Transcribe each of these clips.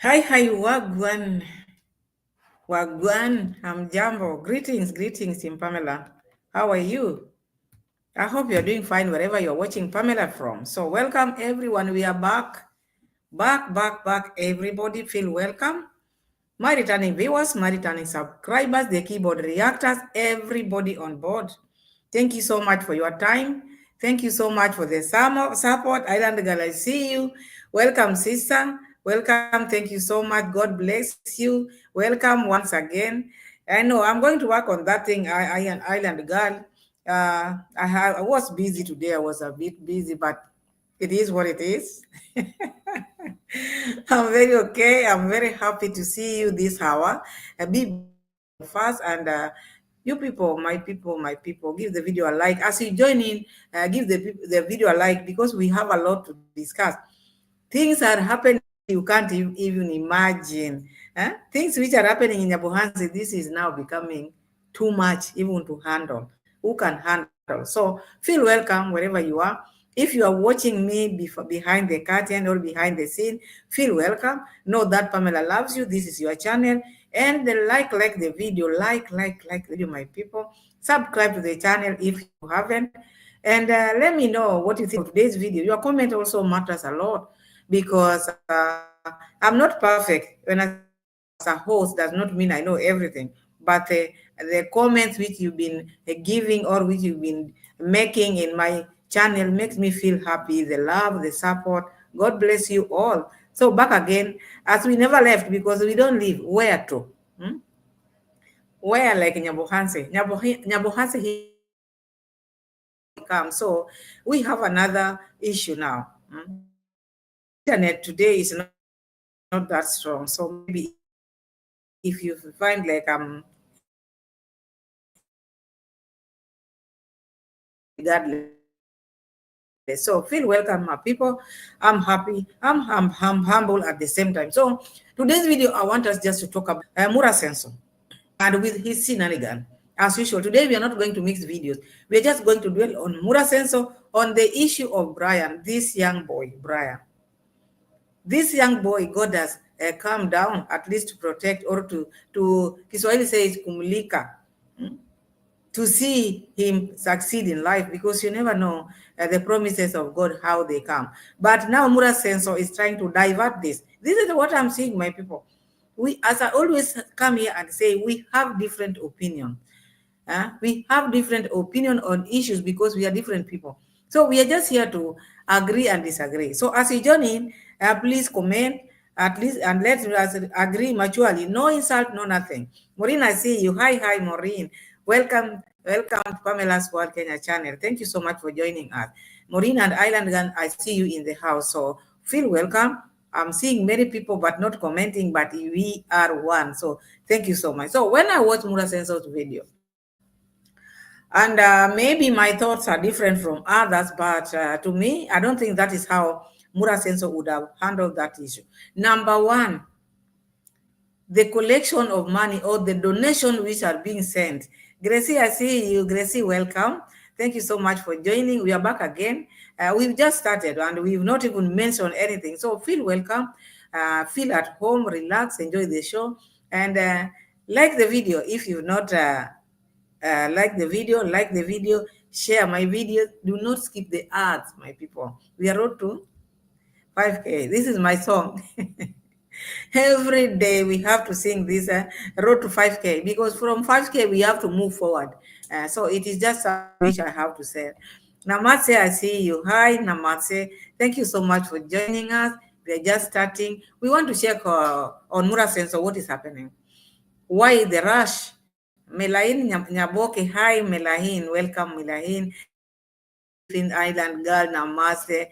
Hi, Wagwan. Wagwan, Hamjambo. Greetings, Team Pamela. How are you? I hope you're doing fine wherever you're watching Pamela from. So, welcome everyone. We are back. Everybody feel welcome. My returning viewers, my returning subscribers, the keyboard reactors, everybody on board. Thank you so much for your time. Thank you so much for the support. Island Girl, I see you. Welcome, sister. Welcome. Thank you so much. God bless you. Welcome once again. I know I'm going to work on that thing, Island Girl. I was busy today. I was a bit busy, but it is what it is. I'm very okay. I'm very happy to see you this hour. Be fast and my people, give the video a like. As you join in, give the video a like because we have a lot to discuss. Things are happening you can't even imagine. Things which are happening in Nyabohansi, this is now becoming too much even to handle. Who can handle? So feel welcome wherever you are. If you are watching me behind the curtain or behind the scene, feel welcome. Know that Pamela loves you. This is your channel. And like the video, like the video, my people. Subscribe to the channel if you haven't. And let me know what you think of today's video. Your comment also matters a lot because I'm not perfect. When I say as a host, does not mean I know everything. But the comments which you've been giving or which you've been making in my channel makes me feel happy. The love, the support. God bless you all. So back again, as we never left because we don't leave. Where to? Where like Nyabohanse? Nyabohanse he comes. So we have another issue now. Internet today is not that strong. So maybe if you find like regardless. So feel welcome, my people. I'm happy. I'm humble at the same time. So today's video, I want us just to talk about Muraseno and with his shenanigan. As usual, today we are not going to mix videos. We are just going to dwell on Muraseno on the issue of Brian, this young boy, Brian. This young boy, God has calmed down at least to protect or to Kiswahili says kumulika, to see him succeed in life because you never know the promises of God, how they come. But now Muraseno is trying to divert this. This is what I'm seeing, my people. We, as I always come here and say, we have different opinions. We have different opinion on issues because we are different people. So we are just here to agree and disagree. So as you join in, please comment at least and let's agree mutually. No insult, no nothing. Maureen, I see you. Hi, Maureen. Welcome to Pamela's World Kenya channel. Thank you so much for joining us. Maureen and Island Gun, I see you in the house. So feel welcome. I'm seeing many people but not commenting, but we are one. So thank you so much. So when I watch Muraseno's video, and maybe my thoughts are different from others, but to me, I don't think that is how Muraseno would have handled that issue. Number one, the collection of money or the donation which are being sent. Gracie, I see you. Gracie, welcome. Thank you so much for joining. We are back again. We've just started and we've not even mentioned anything. So feel welcome, feel at home, relax, enjoy the show, and like the video if you've not like the video, share my video. Do not skip the ads, my people. We are road to 5K. This is my song. Every day we have to sing this road to 5K because from 5K we have to move forward. So it is just which I have to say. Namatse, I see you. Hi, Namatse. Thank you so much for joining us. We are just starting. We want to check on Muraseno what is happening. Why the rush? Melahin Nyaboke, hi Melahin, welcome Melahin. Island girl, Namaste.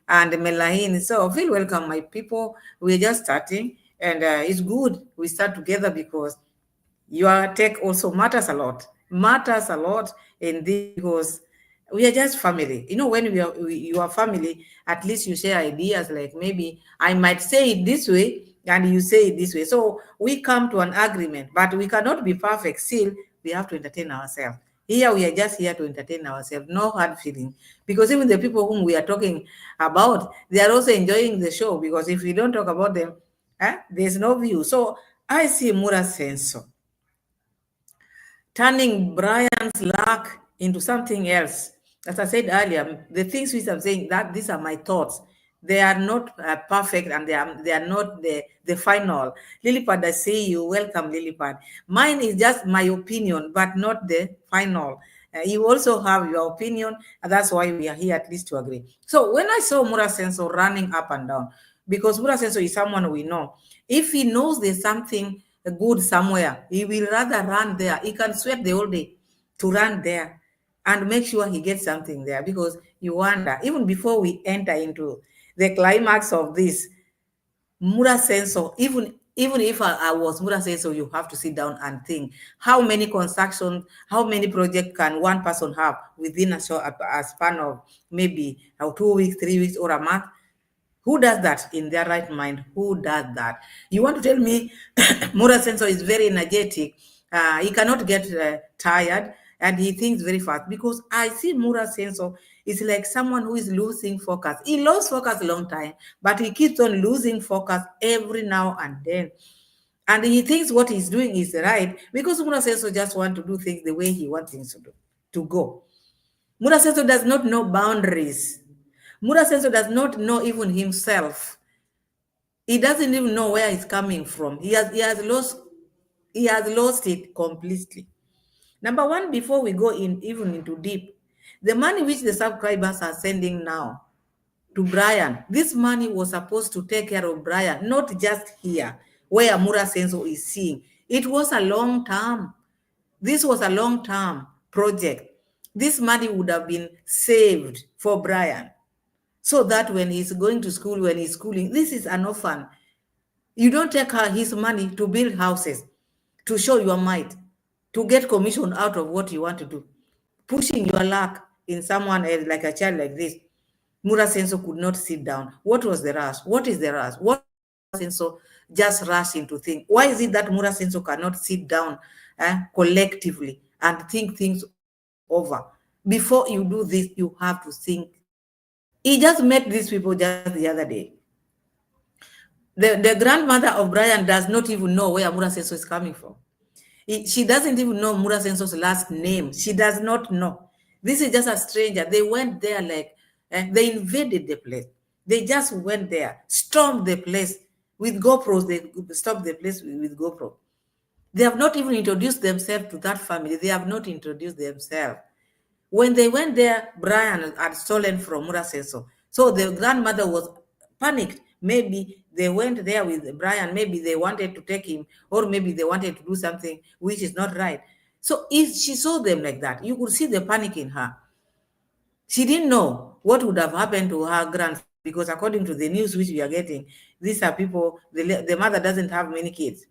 And Melahin. So feel welcome, my people. We're just starting, and it's good we start together because your take also matters a lot. Matters a lot in this because we are just family. You know, when you are family, at least you share ideas. Like maybe I might say it this way and you say it this way. So we come to an agreement, but we cannot be perfect. Still, we have to entertain ourselves. Here we are just here to entertain ourselves, no hard feeling. Because even the people whom we are talking about, they are also enjoying the show. Because if we don't talk about them, there's no view. So I see Muraseno turning Brian's luck into something else. As I said earlier, the things which I'm saying, that these are my thoughts. They are not perfect, and they are not the final. Lilipad, I see you. Welcome, Lilipad. Mine is just my opinion, but not the final. You also have your opinion, and that's why we are here at least to agree. So when I saw Muraseno running up and down, because Muraseno is someone we know, if he knows there's something good somewhere, he will rather run there. He can sweat the whole day to run there and make sure he gets something there, because you wonder, even before we enter into the climax of this, Muraseno, even if I was Muraseno, you have to sit down and think how many constructions, how many projects can one person have within a span of maybe 2 weeks, 3 weeks, or a month. Who does that in their right mind? Who does that? You want to tell me Muraseno is very energetic? He cannot get tired, and he thinks very fast. Because I see Muraseno is like someone who is losing focus. He lost focus a long time, but he keeps on losing focus every now and then. And he thinks what he's doing is right, because Muraseno just want to do things the way he wants things to go. Muraseno does not know boundaries. Muraseno does not know even himself. He doesn't even know where he's coming from. He has lost it completely. Number one, before we go in even into deep, the money which the subscribers are sending now to Brian, this money was supposed to take care of Brian, not just here where Muraseno is seeing. It was a long term. This was a long term project. This money would have been saved for Brian, so that when he's going to school, when he's schooling, this is an orphan. You don't take his money to build houses, to show your might, to get commission out of what you want to do, pushing your luck in someone else, like a child like this. Muraseno could not sit down. What was the rush? What is the rush? What Muraseno just rush into things? Why is it that Muraseno cannot sit down collectively and think things over? Before you do this, you have to think. He just met these people just the other day. The grandmother of Brian does not even know where Muraseno is coming from. She doesn't even know Muraseno's last name. She does not know. This is just a stranger. They went there like, they invaded the place. They just went there, stormed the place with GoPros. They stopped the place with GoPro. They have not even introduced themselves to that family. They have not introduced themselves. When they went there, Brian had stolen from Muraseno. So the grandmother was panicked. Maybe they went there with Brian. Maybe they wanted to take him, or maybe they wanted to do something which is not right. So if she saw them like that, you could see the panic in her. She didn't know what would have happened to her grandson, because according to the news which we are getting, these are people, the mother doesn't have many kids.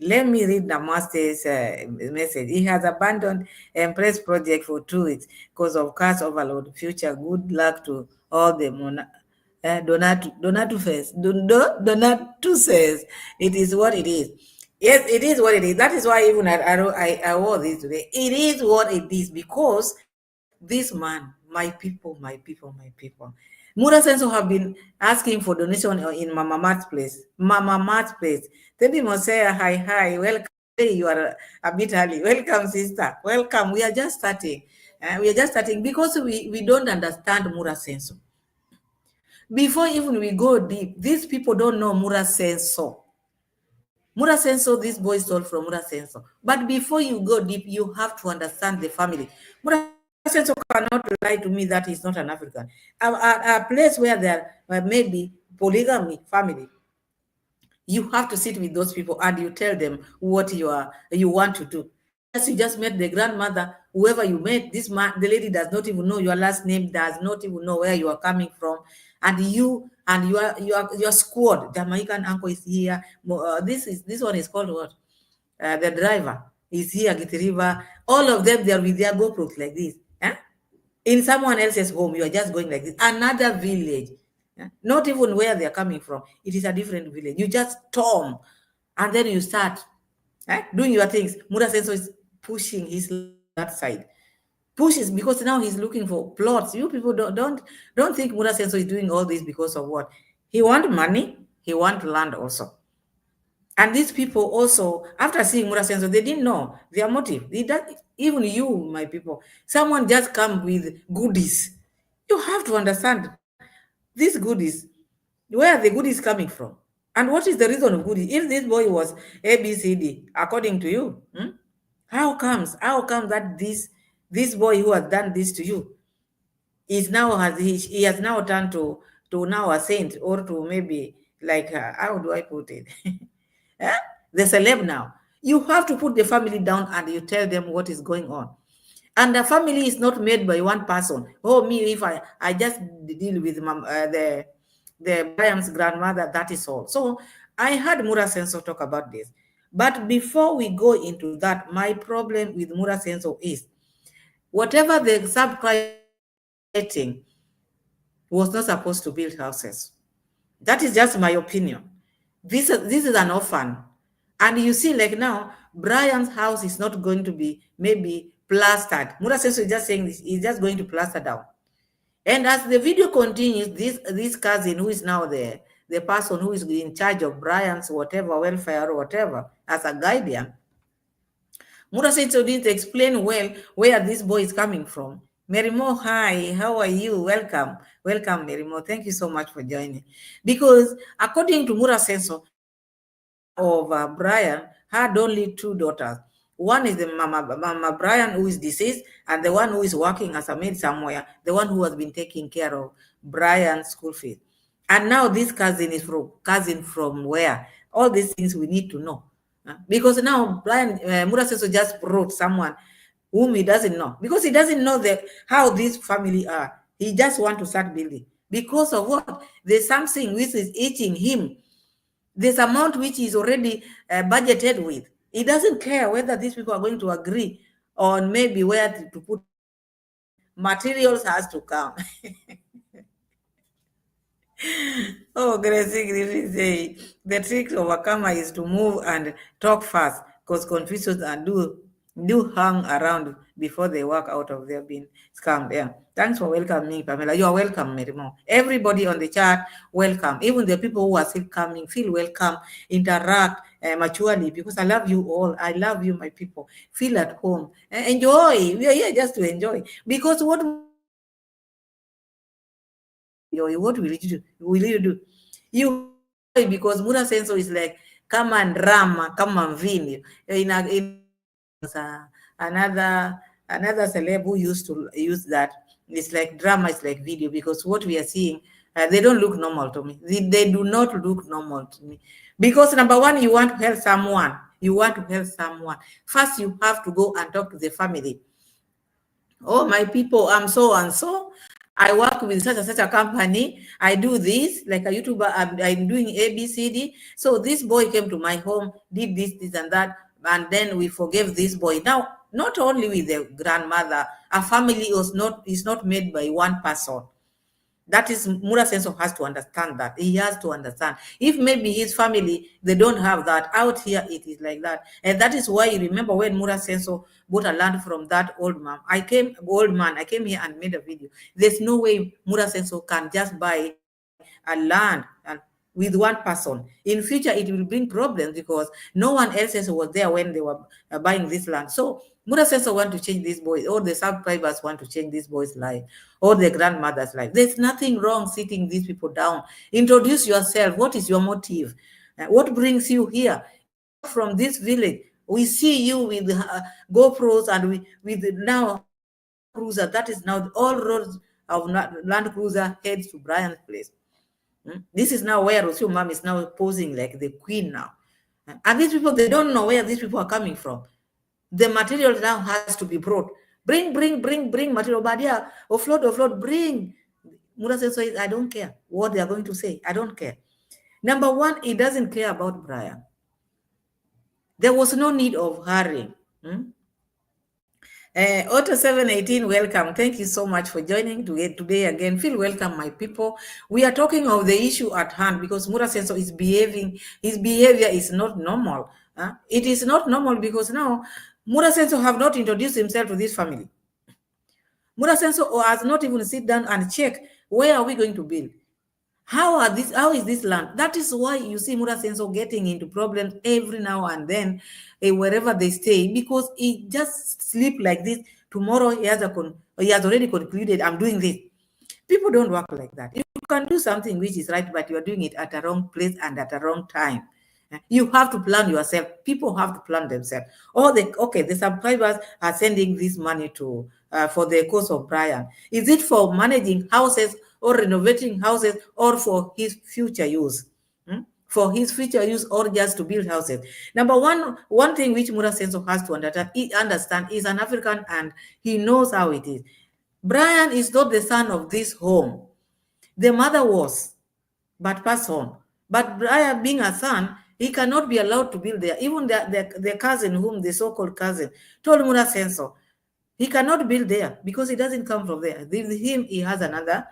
Let me read the master's message. He has abandoned Empress project for 2 weeks because of cash overload. Future good luck to all the Donatu says it is what it is. Yes, it is what it is. That is why even I wore this today. It is what it is, because this man, my people, Muraseno have been asking for donation in Mama Mart's place. Mama Mart's place. Tebi Mosea, hi, welcome. Hey, you are a bit early. Welcome, sister. Welcome. We are just starting. Because we don't understand Muraseno. Before even we go deep, these people don't know Muraseno. Muraseno, this boy stole from Muraseno. But before you go deep, you have to understand the family. Muraseno cannot lie to me that he's not an African. A place where there may be polygamy family, you have to sit with those people and you tell them what you want to do. Yes, you just met the grandmother, whoever you met, this man, the lady does not even know your last name, does not even know where you are coming from, and your squad, Jamaican uncle is here. This one is called what? The driver is here, Gitiriva. All of them, they are with their GoPros like this. In someone else's home, you are just going like this. Another village. Not even where they are coming from. It is a different village. You just storm, and then you start doing your things. Muraseno is pushing his luck that side. Pushes because now he's looking for plots. You people don't think Muraseno is doing all this because of what? He want money, he want land also. And these people also, after seeing Muraseno, they didn't know their motive. Even you, my people, someone just come with goodies. You have to understand these goodies, where are the goodies coming from? And what is the reason of goodies? If this boy was ABCD, according to you, how comes that this boy who has done this to you is now he has now turned to now a saint, or to maybe like how do I put it? Eh? The celeb now. You have to put the family down and you tell them what is going on. And the family is not made by one person. Oh, me, if I just deal with the Brian's grandmother, that is all. So I heard Muraseno talk about this. But before we go into that, my problem with Muraseno is whatever the subscriber getting was not supposed to build houses. That is just my opinion. This is an orphan. And you see, like now, Brian's house is not going to be maybe plastered. Muraseno is just saying this, he's just going to plaster down. And as the video continues, this cousin who is now the person who is in charge of Brian's whatever welfare or whatever as a guardian, Muraseno didn't explain well where this boy is coming from. Merimo, hi, how are you? Welcome. Welcome, Merimo. Thank you so much for joining. Because according to Muraseno, the mother of Brian had only two daughters. One is the Mama Brian, who is deceased, and the one who is working as a maid somewhere, the one who has been taking care of Brian's school fees. And now this cousin is from where? All these things we need to know. Because now Brian Muraseno just brought someone whom he doesn't know, because he doesn't know how this family are. He just want to start building because of what? There's something which is eating him. This amount which is already budgeted with. He doesn't care whether these people are going to agree on maybe where to put materials has to come. Oh, Gracie say the trick to overcome is to move and talk fast, because Confucius and do hang around before they walk out of their being scammed. Yeah. Thanks for welcoming, Pamela. You are welcome, Merimo. Everybody on the chat, welcome. Even the people who are still coming, feel welcome, interact maturely, because I love you all. I love you, my people. Feel at home. Enjoy. We are here just to enjoy. Because what will you do? You, because Muraseno is like, come and drama, come and vini. Another celeb who used to use that. It's like drama, it's like video, because what we are seeing, they don't look normal to me. They do not look normal to me. Because number one, you want to help someone. You want to help someone. First, you have to go and talk to the family. Oh, my people, I'm so and so. I work with such a company. I do this, like a YouTuber. I'm doing ABCD. So this boy came to my home, did this, and that, and then we forgave this boy. Now, not only with the grandmother, a family is not made by one person. That is, Muraseno has to understand that. He has to understand. If maybe his family, they don't have that, out here it is like that. And that is why you remember when Muraseno bought a land from that old man. I came here and made a video. There's no way Muraseno can just buy a land with one person. In future, it will bring problems because no one else was there when they were buying this land. So Muraseno want to change this boy, or the subscribers want to change this boy's life, or the grandmother's life. There's nothing wrong sitting these people down. Introduce yourself. What is your motive? What brings you here? From this village, we see you with GoPros and with now cruiser. That is now all roads of Land Cruiser heads to Brian's place. This is now where Rocio Mom is now posing like the queen now. And these people, they don't know where these people are coming from. The material now has to be brought. Bring material. But yeah, offload, bring. Muraseno says, I don't care what they are going to say. I don't care. Number one, he doesn't care about Brian. There was no need of hurrying. Auto 718, welcome. Thank you so much for joining today again. Feel welcome, my people. We are talking of the issue at hand because Muraseno is behaving. His behavior is not normal. It is not normal because now Murasenso have not introduced himself to this family. Murasenso has not even sit down and check where are we going to build. How is this land? That is why you see Murasenso getting into problems every now and then, wherever they stay, because he just sleep like this. Tomorrow he has already concluded, I'm doing this. People don't work like that. You can do something which is right, but you are doing it at the wrong place and at the wrong time. You have to plan yourself. People have to plan themselves. The subscribers are sending this money to for the cause of Brian. Is it for managing houses or renovating houses or for his future use? For his future use or just to build houses. Number one thing which Murasenso has to understand is an African and he knows how it is. Brian is not the son of this home. The mother was, but passed on. But Brian, being a son, he cannot be allowed to build there. Even the cousin, whom the so-called cousin, told Murasenso, he cannot build there because he doesn't come from there. With him, he has another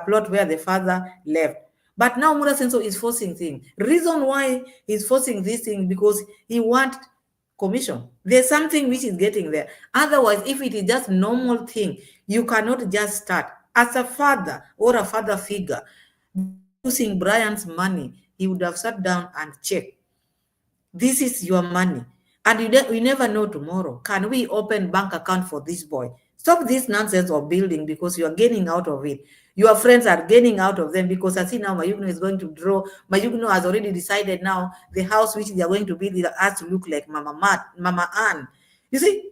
plot where the father left. But now Murasenso is forcing things. Reason why he's forcing this thing because he wants commission. There's something which is getting there. Otherwise, if it is just normal thing, you cannot just start. As a father or a father figure, using Brian's money, he would have sat down and checked. This is your money. And we never know tomorrow. Can we open bank account for this boy? Stop this nonsense of building because you are gaining out of it. Your friends are gaining out of them because I see now Mayugno is going to draw. Mayugno has already decided now the house which they are going to build has to look like Mama Ann. You see,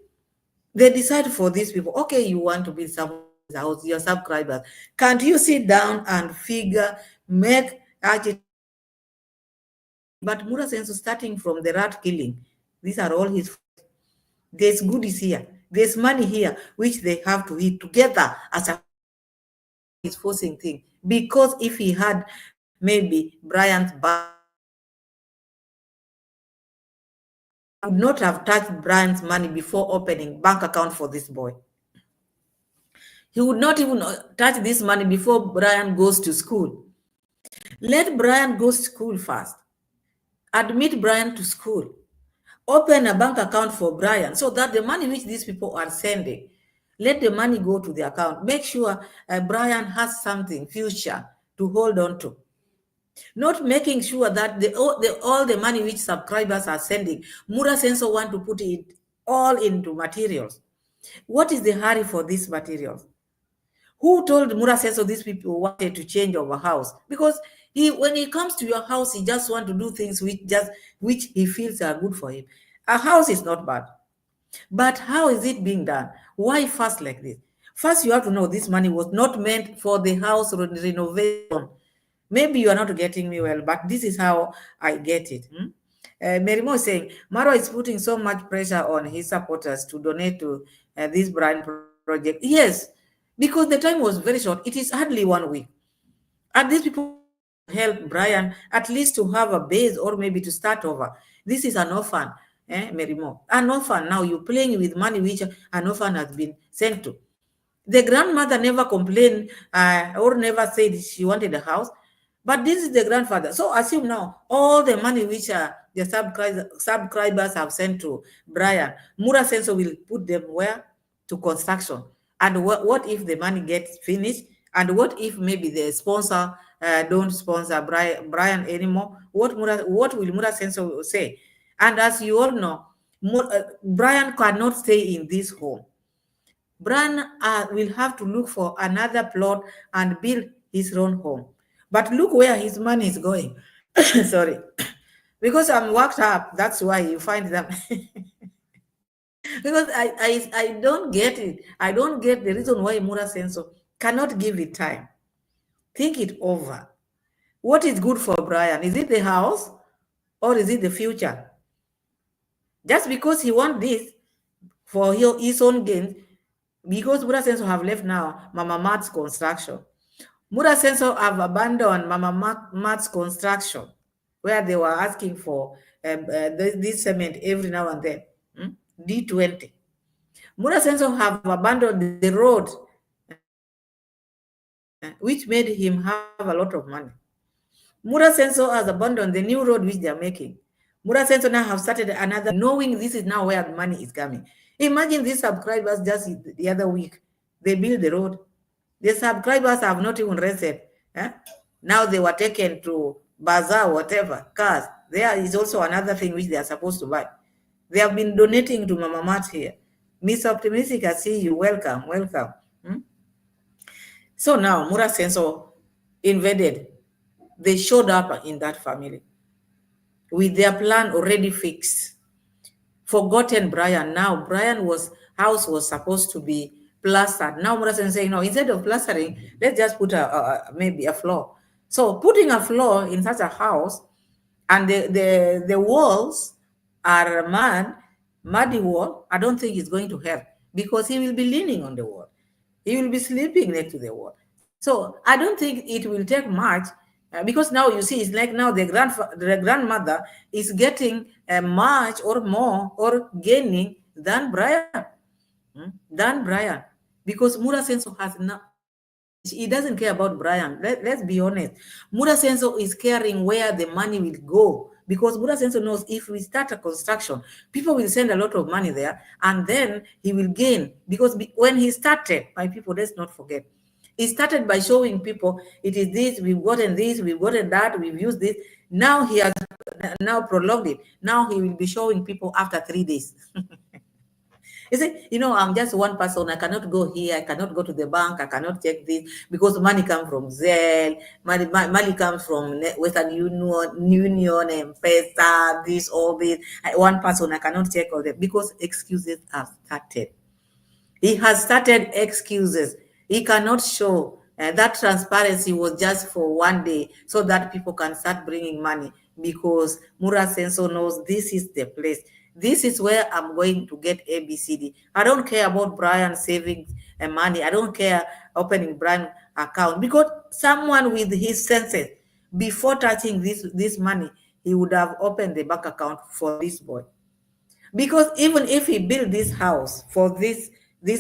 they decide for these people, okay, you want to build someone's house, your subscribers. Can't you sit down and figure, make but Murasenso starting from the rat killing, these are all his. There's goodies here. There's money here, which they have to eat together as a his forcing thing. Because if he had maybe Brian's back, would not have touched Brian's money before opening bank account for this boy. He would not even touch this money before Brian goes to school. Let Brian go to school first. Admit Brian to school. Open a bank account for Brian so that the money which these people are sending, let the money go to the account. Make sure Brian has something future to hold on to. Not making sure that all the money which subscribers are sending, Murasenso want to put it all into materials. What is the hurry for these materials? Who told Murasenso these people wanted to change our house? Because when he comes to your house, he just want to do things which he feels are good for him. A house is not bad. But how is it being done? Why fast like this? First, you have to know this money was not meant for the house renovation. Maybe you are not getting me well, but this is how I get it. Merimo is saying, MARWA is putting so much pressure on his supporters to donate to this Brian project. Yes, because the time was very short. It is hardly 1 week. And these people help Brian at least to have a base or maybe to start over. This is an orphan, Merimo. An orphan, now you're playing with money which an orphan has been sent to. The grandmother never complained or never said she wanted a house, but this is the grandfather. So assume now all the money which the subscribers have sent to Brian, Murasenso will put them where? To construction. And what if the money gets finished? And what if maybe the sponsor don't sponsor Brian anymore? What will Murasenso say? And as you all know, Brian cannot stay in this home. Brian will have to look for another plot and build his own home. But look where his money is going. Sorry. Because I'm worked up, that's why you find them. Because I don't get it. I don't get the reason why Murasenso cannot give it time. Think it over. What is good for Brian? Is it the house or is it the future? Just because he wants this for his own gain, because Murasenso have left now Mama Mat's construction. Murasenso have abandoned Mama Mat's construction, where they were asking for this cement every now and then. D20. Murasenso have abandoned the road, which made him have a lot of money. Murasenso has abandoned the new road which they are making. Muraseno now have started another, knowing this is now where the money is coming. Imagine these subscribers just the other week, they build the road. The subscribers have not even rested. Eh? Now they were taken to bazaar, whatever, cars. There is also another thing which they are supposed to buy. They have been donating to Mama Mat here. Miss Optimistic, I see you. Welcome, welcome. Hmm? So now Muraseno invaded. They showed up in that family with their plan already fixed. Forgotten Brian. Now Brian house was supposed to be plastered. Now Muraseno saying, no, instead of plastering, let's just put maybe a floor. So putting a floor in such a house, and the walls are muddy wall, I don't think it's going to help, because he will be leaning on the wall. He will be sleeping next to the wall. So I don't think it will take much, because now you see, it's like now the grandmother is getting much or more or gaining than Brian. Than Brian. Because Muraseno has now, he doesn't care about Brian. Let's be honest. Muraseno is caring where the money will go, because Muraseno knows if we start a construction, people will send a lot of money there, and then he will gain. Because when he started, my people, let's not forget, he started by showing people, it is this, we've gotten that, we've used this. Now he has now prolonged it. Now he will be showing people after 3 days. You see, I'm just one person. I cannot go here. I cannot go to the bank. I cannot check this because money comes from Zelle. Money comes from Western Union, M-Pesa, this, all this. One person, I cannot check all that because excuses have started. He has started excuses. He cannot show that transparency was just for one day so that people can start bringing money, because Muraseno knows this is the place. This is where I'm going to get ABCD. I don't care about Brian saving money. I don't care opening Brian account, because someone with his senses, before touching this money, he would have opened the bank account for this boy. Because even if he built this house for this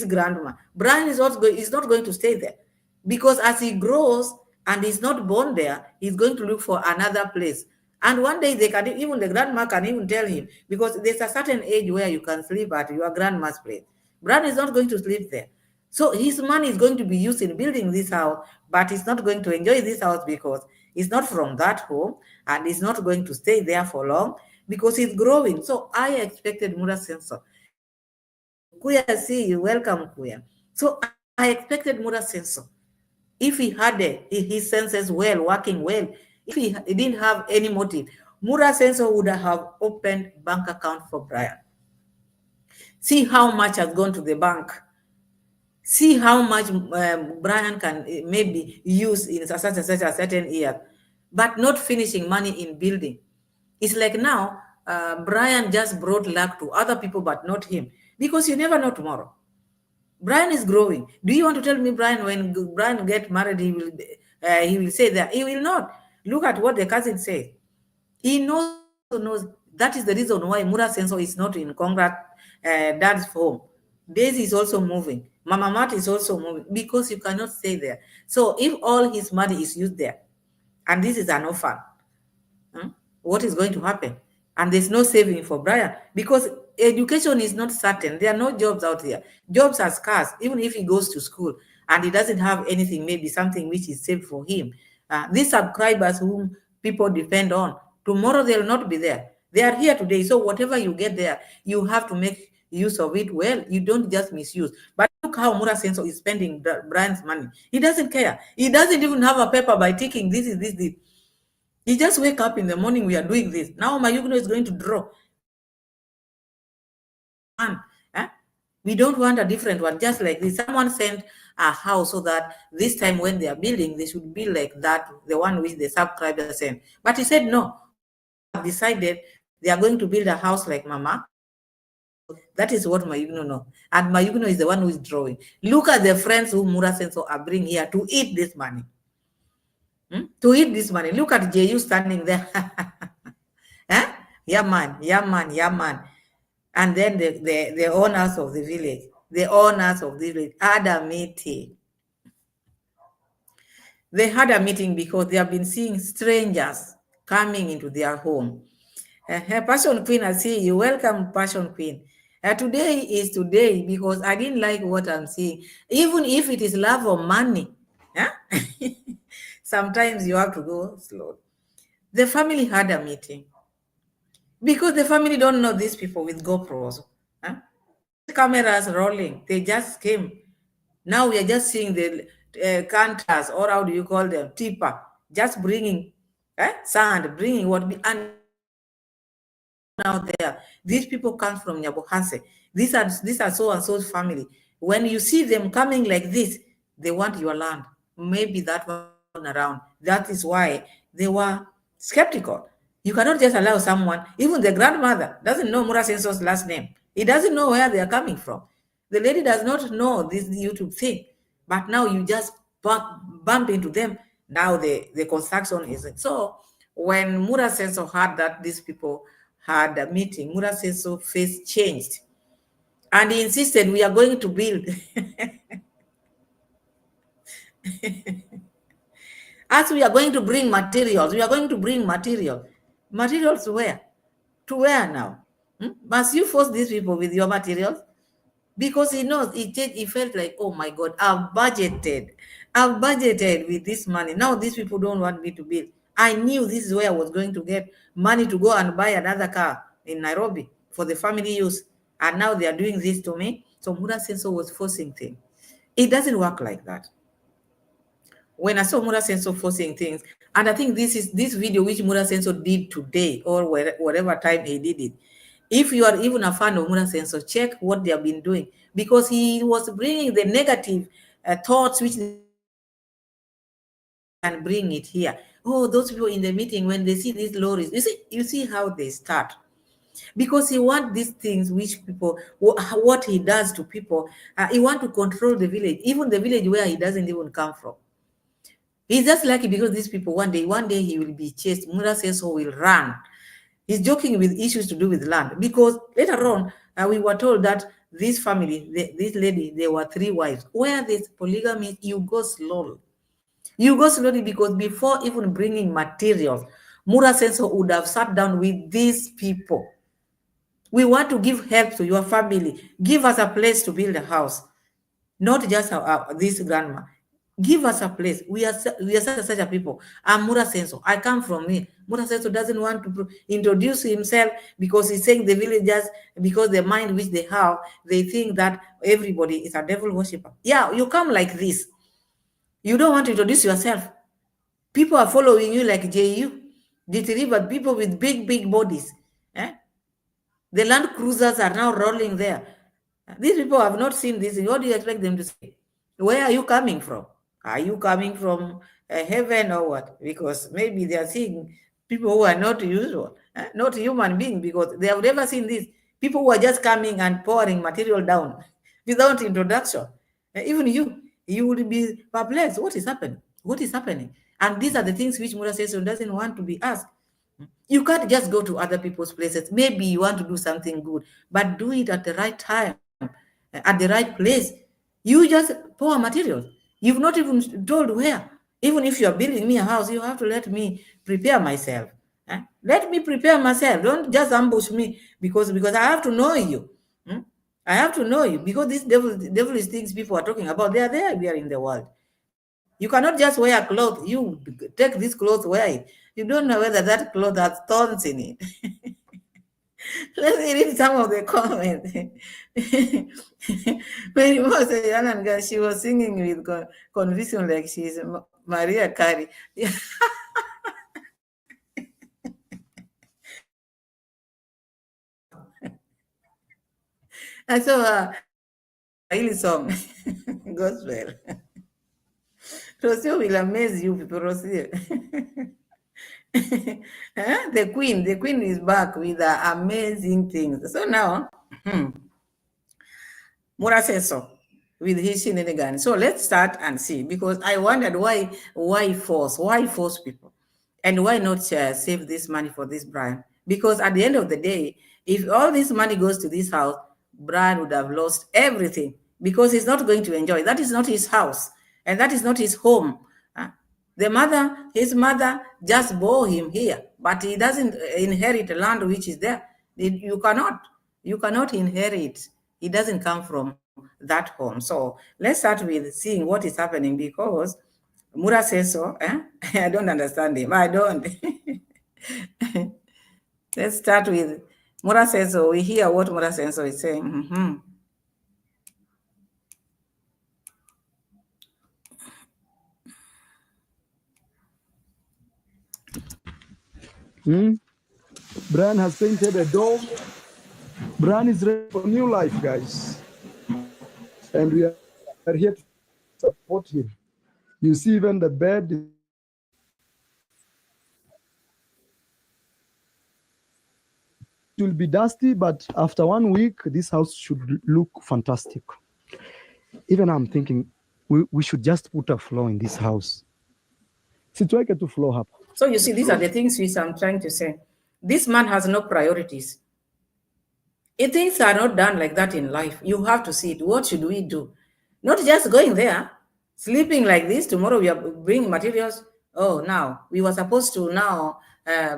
grandma, Brian is not going to stay there, because as he grows and he's not born there, he's going to look for another place. And one day the grandma can even tell him, because there's a certain age where you can sleep at your grandma's place. Brian is not going to sleep there. So his money is going to be used in building this house, but he's not going to enjoy this house because he's not from that home, and he's not going to stay there for long because he's growing. So I expected Muraseno. Kuya, see you. Welcome, Kuya. So I expected Muraseno, if he had his senses well, working well, if he didn't have any motive, Muraseno would have opened bank account for Brian. See how much has gone to the bank. See how much Brian can maybe use in such a certain year, but not finishing money in building. It's like now, Brian just brought luck to other people, but not him, because you never know tomorrow. Brian is growing. Do you want to tell me, Brian, when Brian get married, he will say that? He will not. Look at what the cousin says. He knows that is the reason why Muraseno is not in dad's home. Daisy is also moving. Mama Mat is also moving, because you cannot stay there. So if all his money is used there, and this is an orphan, what is going to happen? And there's no saving for Brian, because education is not certain. There are no jobs out there. Jobs are scarce. Even if he goes to school and he doesn't have anything, maybe something which is saved for him, these subscribers whom people depend on, tomorrow they'll not be there. They are here today. So whatever you get there, you have to make use of it well. You don't just misuse. But look how Muraseno is spending Brian's money. He doesn't care. He doesn't even have a paper by ticking this is this. He just wake up in the morning, we are doing this. Now Mayugno is going to draw. We don't want a different one, just like this. Someone sent a house so that this time when they are building, they should be like that, the one which the subscriber sent. But he said, no, Muraseno decided they are going to build a house like Mama. That is what Mayugno know. And Mayugno is the one who is drawing. Look at the friends who Muraseno are bringing here to eat this money. To eat this money. Look at JU standing there. Yeah, man. And then the owners of the village, had a meeting. They had a meeting because they have been seeing strangers coming into their home. Passion Queen, I see you. Welcome, Passion Queen. Today is today because I didn't like what I'm seeing. Even if it is love or money, huh? Sometimes you have to go slow. The family had a meeting because the family don't know these people with GoPros. Huh? With cameras rolling, they just came. Now we are just seeing the canters, or how do you call them, tipper, just bringing sand, bringing what, and now there. These people come from Nyabohanse. These are so and so's family. When you see them coming like this, they want your land. Maybe that one around. That is why they were skeptical. You cannot just allow someone, even the grandmother doesn't know Murasenso's last name. He doesn't know where they are coming from. The lady does not know this YouTube thing. But now you just bump into them. Now the construction is so. When Murasenso heard that these people had a meeting, Murasenso face changed, and he insisted, "We are going to build." As we are going to bring materials, we are going to bring material. Materials to where? To where now? Must you force these people with your materials? Because he knows he felt like, oh my God, I've budgeted with this money. Now these people don't want me to build. I knew this is where I was going to get money to go and buy another car in Nairobi for the family use. And now they are doing this to me. So Mura Senso was forcing things. It doesn't work like that. When I saw Mura Senso forcing things, and I think this video which Mura Senso did today, or whatever time he did it. If you are even a fan of Mura Senso, check what they have been doing, because he was bringing the negative thoughts which can bring it here. Oh, those people in the meeting, when they see these lorries, you see how they start. Because he wants these things which people, what he does to people, he want to control the village, even the village where he doesn't even come from. He's just lucky because these people, one day he will be chased. Mura Senso will run. He's joking with issues to do with land, because later on we were told that this family, this lady, there were 3 wives. Where this polygamy, you go slowly. You go slowly, because before even bringing materials, Mura Senso would have sat down with these people. We want to give help to your family. Give us a place to build a house, not just this grandma. Give us a place. We are such a people. I'm Mura Senso. I come from here. Mura Senso doesn't want to introduce himself, because he's saying the villagers, because the mind which they have, they think that everybody is a devil worshipper. Yeah, you come like this. You don't want to introduce yourself. People are following you like JU. But people with big bodies. The Land Cruisers are now rolling there. These people have not seen this. What do you expect them to say? Where are you coming from? Are you coming from heaven or what? Because maybe they are seeing people who are not usual, not human beings, because they have never seen this. People who are just coming and pouring material down without introduction. Even you would be perplexed. What is happening? What is happening? And these are the things which Muraseno doesn't want to be asked. You can't just go to other people's places. Maybe you want to do something good, but do it at the right time, at the right place. You just pour materials. You've not even told where. Even if you're building me a house, you have to let me prepare myself. Let me prepare myself. Don't just ambush me, because I have to know you. I have to know you, because these devilish things people are talking about, they are there in the world. You cannot just wear a cloth. You take this cloth, wear it. You don't know whether that cloth has thorns in it. Let's read some of the comments. When it was a young girl, she was singing with conviction like she's Maria Carey. And so, really song, gospel. Rocio will amaze you people, Rocio. The queen is back with amazing things. So now, Muraseno with his shenanigans. So let's start and see, because I wondered why force people, and why not save this money for this Brian? Because at the end of the day, if all this money goes to this house, Brian would have lost everything, because he's not going to enjoy. That is not his house, and that is not his home. His mother just bore him here, but he doesn't inherit land which is there. You cannot inherit. He doesn't come from that home. So let's start with seeing what is happening because Mura says so. Eh? I don't understand him. I don't. Let's start with Mura says so. We hear what Mura says so is saying. Brian has painted a dog. Brian is ready for new life, guys. And we are here to support him. You see, even the bed. It will be dusty, but after 1 week, this house should look fantastic. Even I'm thinking we should just put a floor in this house. Situeke to floor up. So you see, these are the things which I'm trying to say. This man has no priorities. If things are not done like that in life, you have to see it. What should we do? Not just going there, sleeping like this. Tomorrow we are bringing materials. Oh, now we were supposed to now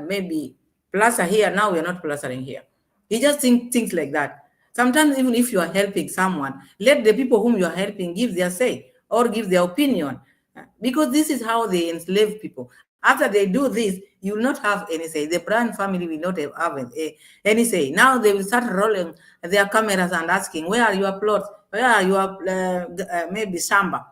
maybe plaster here. Now we are not plastering here. You just think things like that. Sometimes even if you are helping someone, let the people whom you are helping give their say or give their opinion. Because this is how they enslave people. After they do this, you will not have any say. The Brian family will not have any say. Now they will start rolling their cameras and asking, where are your plots? Where are your, maybe Samba?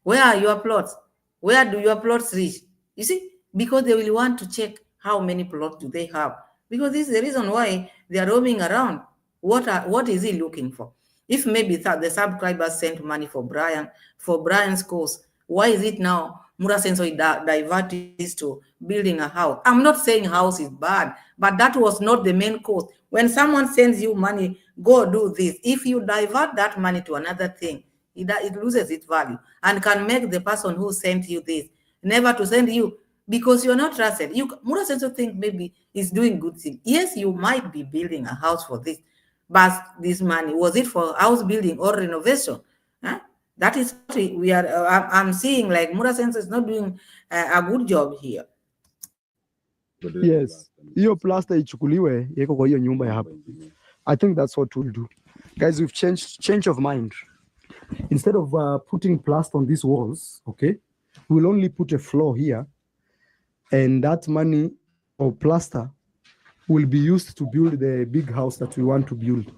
Where are your plots? Where do your plots reach? You see, because they will want to check how many plots do they have. Because this is the reason why they are roaming around. What is he looking for? If maybe the subscribers sent money for Brian's course, why is it now Muraseno divert this to building a house? I'm not saying house is bad, but that was not the main course. When someone sends you money, go do this. If you divert that money to another thing, it loses its value and can make the person who sent you this never to send you because you're not trusted. Muraseno think maybe he's doing good thing. Yes, you might be building a house for this, but this money, was it for house building or renovation? Huh? That is what we are. I'm seeing like Muraseno is not doing a good job here. Yes, hiyo plaster ichukuliwe yeko kwa hiyo nyumba ya hapa. I think that's what we'll do, guys. We've change of mind. Instead of putting plaster on these walls, okay, we'll only put a floor here, and that money or plaster will be used to build the big house that we want to build.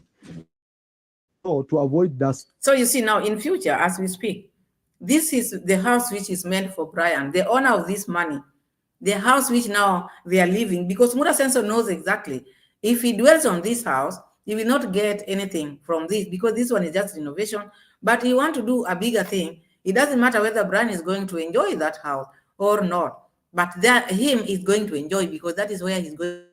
So to avoid dust. So you see now in future, as we speak, this is the house which is meant for Brian, the owner of this money, the house which now they are living, because Muraseno knows exactly if he dwells on this house, he will not get anything from this because this one is just renovation. But he want to do a bigger thing. It doesn't matter whether Brian is going to enjoy that house or not, but him is going to enjoy because that is where he's going.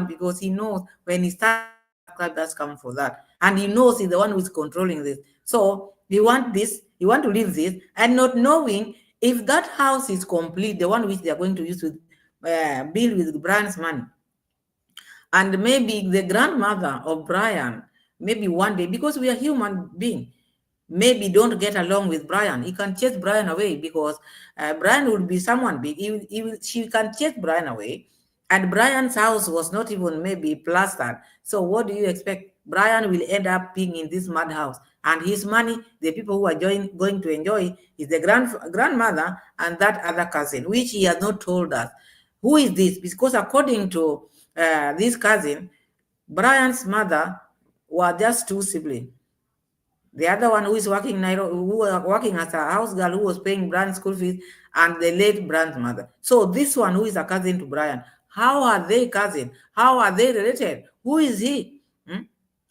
Because he knows when he starts, that's coming for that, and he knows he's the one who is controlling this. So he want this, he want to leave this, and not knowing if that house is complete, the one which they are going to use to build with Brian's money, and maybe the grandmother of Brian, maybe one day, because we are human beings, maybe don't get along with Brian. He can chase Brian away because Brian will be someone big. She can chase Brian away. And Brian's house was not even maybe plastered. So what do you expect? Brian will end up being in this mad house. And his money, the people who are going to enjoy is the grandmother and that other cousin, which he has not told us. Who is this? Because according to this cousin, Brian's mother were just two siblings. The other one who is working who was working as a house girl who was paying Brian's school fees, and the late Brian's mother. So this one who is a cousin to Brian, how are they cousin? How are they related? Who is he?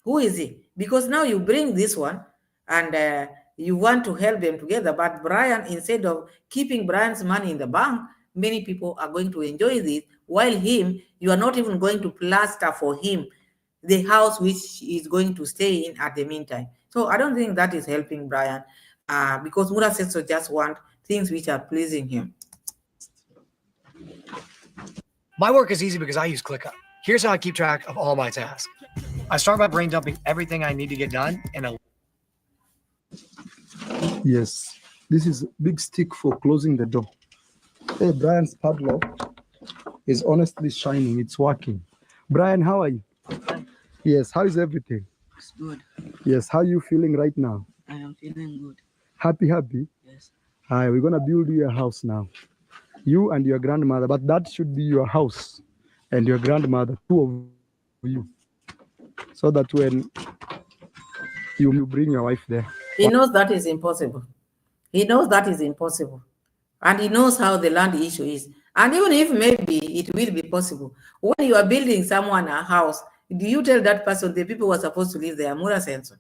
Who is he? Because now you bring this one and you want to help them together, but Brian, instead of keeping Brian's money in the bank, many people are going to enjoy this, while him, you are not even going to plaster for him the house which is going to stay in at the meantime. So I don't think that is helping Brian because Muraseno just want things which are pleasing him. My work is easy because I use ClickUp. Here's how I keep track of all my tasks. I start by brain dumping everything I need to get done in a Yes, this is a big stick for closing the door. Hey, Brian's padlock is honestly shining. It's working. Brian, how are you? Fine. Yes, how is everything? It's good. Yes, how are you feeling right now? I am feeling good. Happy, happy? Yes. Hi, we're gonna build you a house now. You and your grandmother, but that should be your house and your grandmother, two of you. So that when you bring your wife there. He knows that is impossible. He knows that is impossible. And he knows how the land issue is. And even if maybe it will be possible, when you are building someone a house, do you tell that person the people who are supposed to live there, Muraseno?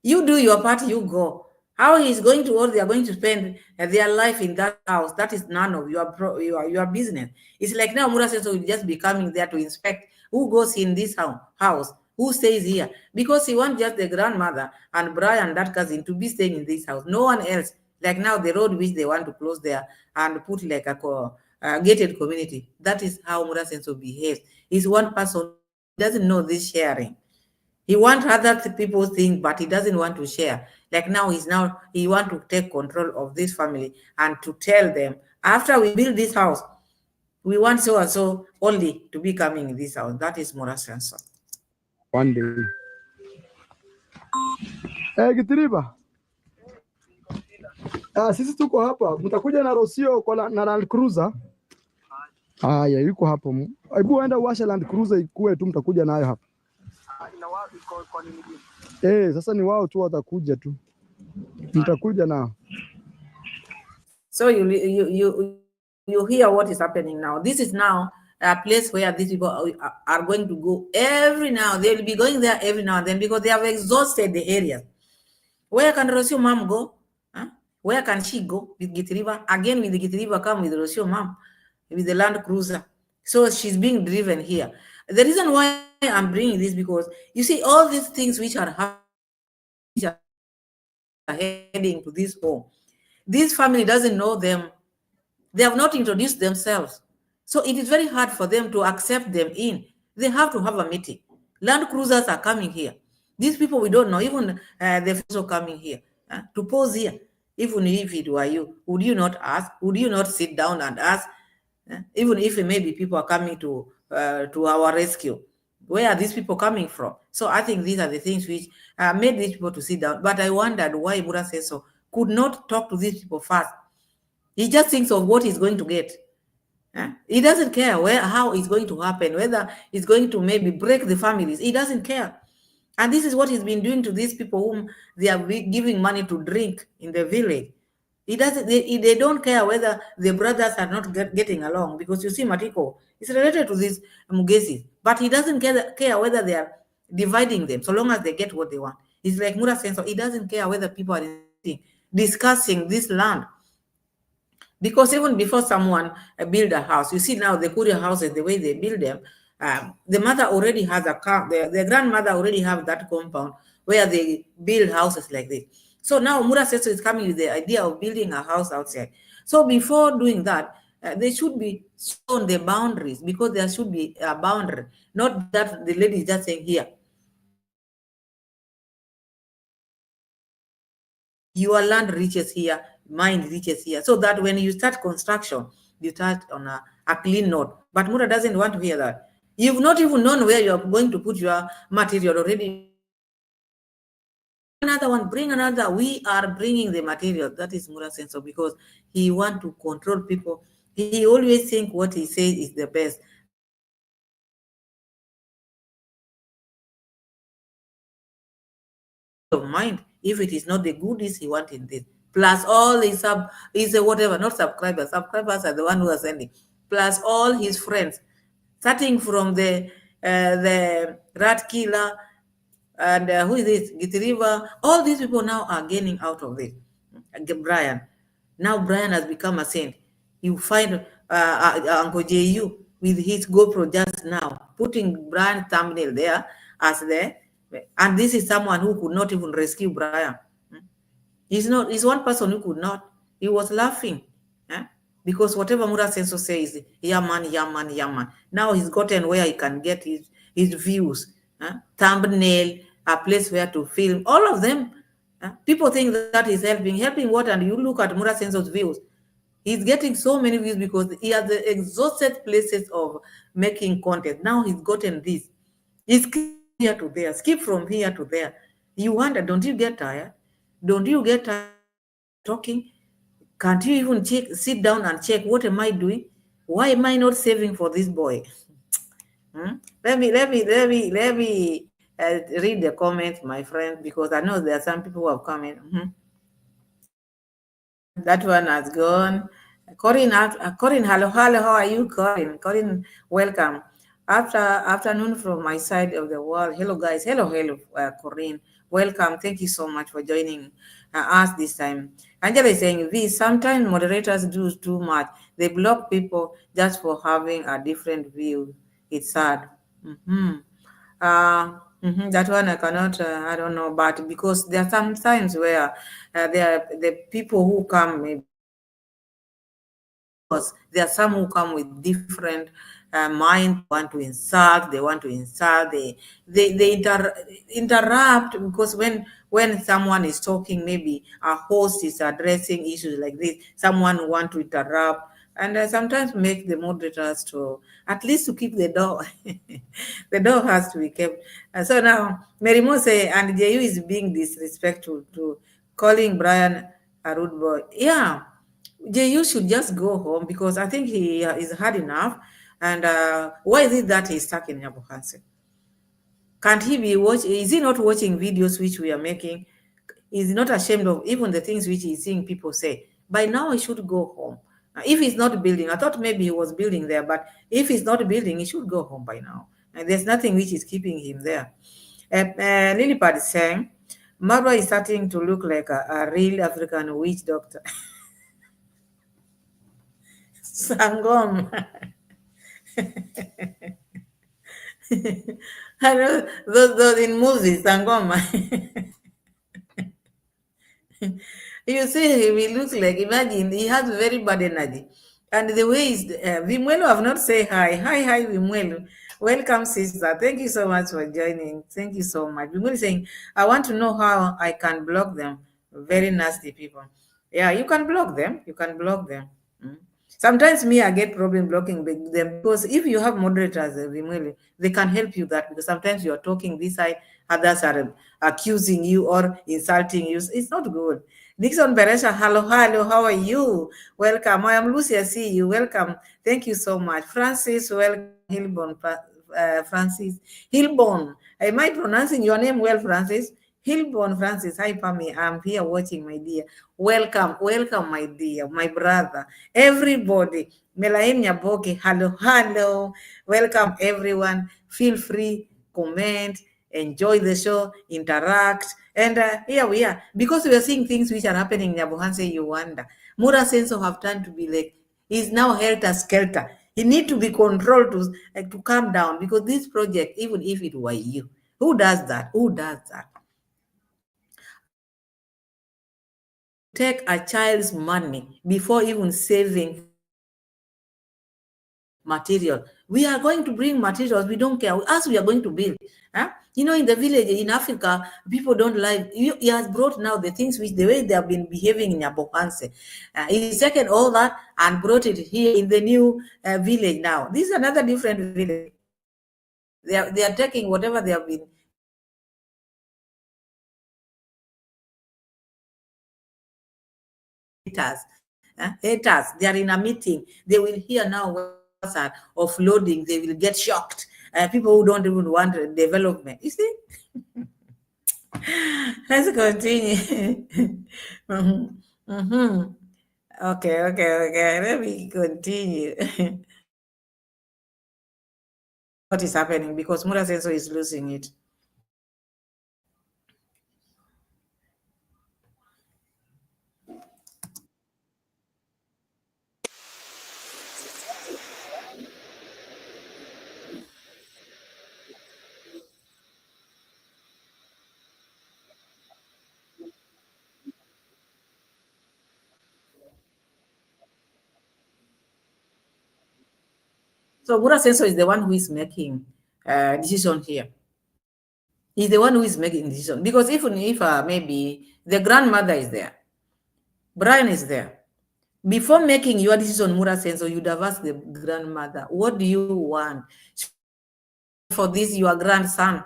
You do your part, you go. How he's going to, or they are going to spend their life in that house, that is none of your business. It's like now Muraseno will just be coming there to inspect who goes in this house, who stays here, because he wants just the grandmother and Brian, that cousin, to be staying in this house. No one else. Like now the road which they want to close there and put like a gated community. That is how Muraseno behaves. He's one person, doesn't know this sharing. He wants other people think, but he doesn't want to share. Like now, he want to take control of this family and to tell them, after we build this house, we want so and so only to be coming in this house. That is Muraseno. One day. Gitiriba. Sisi tuko hapa, mtakuja na Rosio na Land Cruiser. Haya, yuko hapo. Hebu enda uwashe Land Cruiser ikue tu, mtakuja nayo hapa. Sasa ni wao tu watakuja tu. Mtakuja nao. So you hear what is happening now. This is now a place where these people are going to go every now. They will be going there every now and then because they have exhausted the area. Where can Rosio mom go? Huh? Where can she go with Gitiriba? Again, with the Gitiriba come with Rosio mom, with the Land Cruiser. So she's being driven here. The reason why I'm bringing this because you see all these things which are heading to this home. This family doesn't know them. They have not introduced themselves. So it is very hard for them to accept them in. They have to have a meeting. Land Cruisers are coming here. These people we don't know, even they're also coming here to pose here. Even if it were you, would you not ask? Would you not sit down and ask? Even if maybe people are coming to our rescue, where are these people coming from? So I think these are the things which made these people to sit down. But I wondered why Muraseno could not talk to these people first. He just thinks of what he's going to get. He doesn't care how it's going to happen, whether it's going to maybe break the families. He doesn't care. And this is what he's been doing to these people whom they are giving money to drink in the village. He doesn't. They don't care whether the brothers are not getting along, because you see Matiko is related to these Mugesis, but he doesn't care whether they are dividing them, so long as they get what they want. It's like Muraseno. He doesn't care whether people are discussing this land. Because even before someone build a house, you see now the Korea houses, the way they build them, the mother already has the grandmother already have that compound where they build houses like this. So now Muraseno is coming with the idea of building a house outside. So before doing that, they should be shown the boundaries, because there should be a boundary, not that the lady is just saying here. Your land reaches here, mine reaches here. So that when you start construction, you start on a clean note. But Mura doesn't want to hear that. You've not even known where you're going to put your material already. Another one, bring another. We are bringing the material. That is Muraseno, because he want to control people. He always think what he says is the best. Of mind, if it is not the goodies he wants in this, plus all his whatever, not subscribers are the one who are sending, plus all his friends, starting from the rat killer and who is this Gitiriva. All these people now are gaining out of this. Brian, now Brian has become a saint. You find Uncle Ju with his GoPro just now putting Brian thumbnail there as there. And this is someone who could not even rescue Brian. He's one person who could not. He was laughing. Because whatever Muraseno says, yeah man. Now he's gotten where he can get his views. thumbnail, a place where to film, all of them. People think that is helping what? And you look at Murasenso's views. He's getting so many views because he has the exhausted places of making content. Now he's gotten this. He skips from here to there, skip from here to there. You wonder, don't you get tired? Don't you get tired talking? Can't you even sit down and check, what am I doing? Why am I not saving for this boy? Let me read the comments, my friend, because I know there are some people who have commented. That one has gone. Corinne, hello, how are you, Corinne? Corinne, welcome. Afternoon from my side of the world. Hello, guys. Hello, Corinne. Welcome. Thank you so much for joining us this time. Angela is saying, sometimes moderators do too much. They block people just for having a different view. It's sad. That one I cannot, I don't know, but because there are some times where there are the people who come, maybe there are some who come with different mind, they want to insult, they interrupt, because when someone is talking, maybe a host is addressing issues like this, someone want to interrupt, and sometimes make the moderators to, at least to keep the door. The door has to be kept. So now, Mary Mo say, and JU is being disrespectful to calling Brian a rude boy. Yeah, JU should just go home, because I think he is hard enough. And why is it that he's stuck in Nyabohanse? Can't he be watching? Is he not watching videos which we are making? Is he not ashamed of even the things which he's seeing people say? By now, he should go home. If he's not building, I thought maybe he was building there, but if he's not building, he should go home by now. And there's nothing which is keeping him there. Lilipad is saying, Marwa is starting to look like a real African witch doctor. Sangom. I know those in movies, Sangoma. You see him, he looks like, imagine, he has very bad energy. And the way is, Vimuelo have not say hi. Hi, Vimuelo. Welcome, sister. Thank you so much for joining. Thank you so much. Vimuelo is saying, I want to know how I can block them. Very nasty people. Yeah, you can block them. You can block them. Sometimes me, I get problem blocking them, because if you have moderators, they can help you that, because sometimes you are talking this side, others are accusing you or insulting you. It's not good. Nixon Beresha, hello, how are you? Welcome. I am Lucy, I see you. Welcome. Thank you so much. Francis, welcome. Hilborn, Francis. Hilborn. Am I pronouncing your name well, Francis? Hilborn Francis, hi Pami, I'm here watching, my dear. Welcome, my dear, my brother, everybody. Melaim Nyaboke, hello. Welcome, everyone. Feel free, comment, enjoy the show, interact. And here we are. Because we are seeing things which are happening in Nyabohanse, you wonder. Murasenso have turned to be like, he's now helter-skelter. He need to be controlled to calm down, because this project, even if it were you, who does that? Take a child's money before even saving material. We are going to bring materials. We don't care. As we are going to build. You know, in the village, in Africa, people don't like. He has brought now the things which the way they have been behaving in Nyabohanse. He's taken all that and brought it here in the new village now. This is another different village. They are taking whatever they have been. Haters, they are in a meeting. They will hear now offloading. They will get shocked. People who don't even want development. You see? Let's continue. Okay. Let me continue. What is happening? Because Murasenso is losing it. So Murasenso is the one who is making decision here. He's the one who is making decision. Because even if maybe the grandmother is there, Brian is there. Before making your decision, Muraseno, you'd have asked the grandmother, what do you want? For this, your grandson?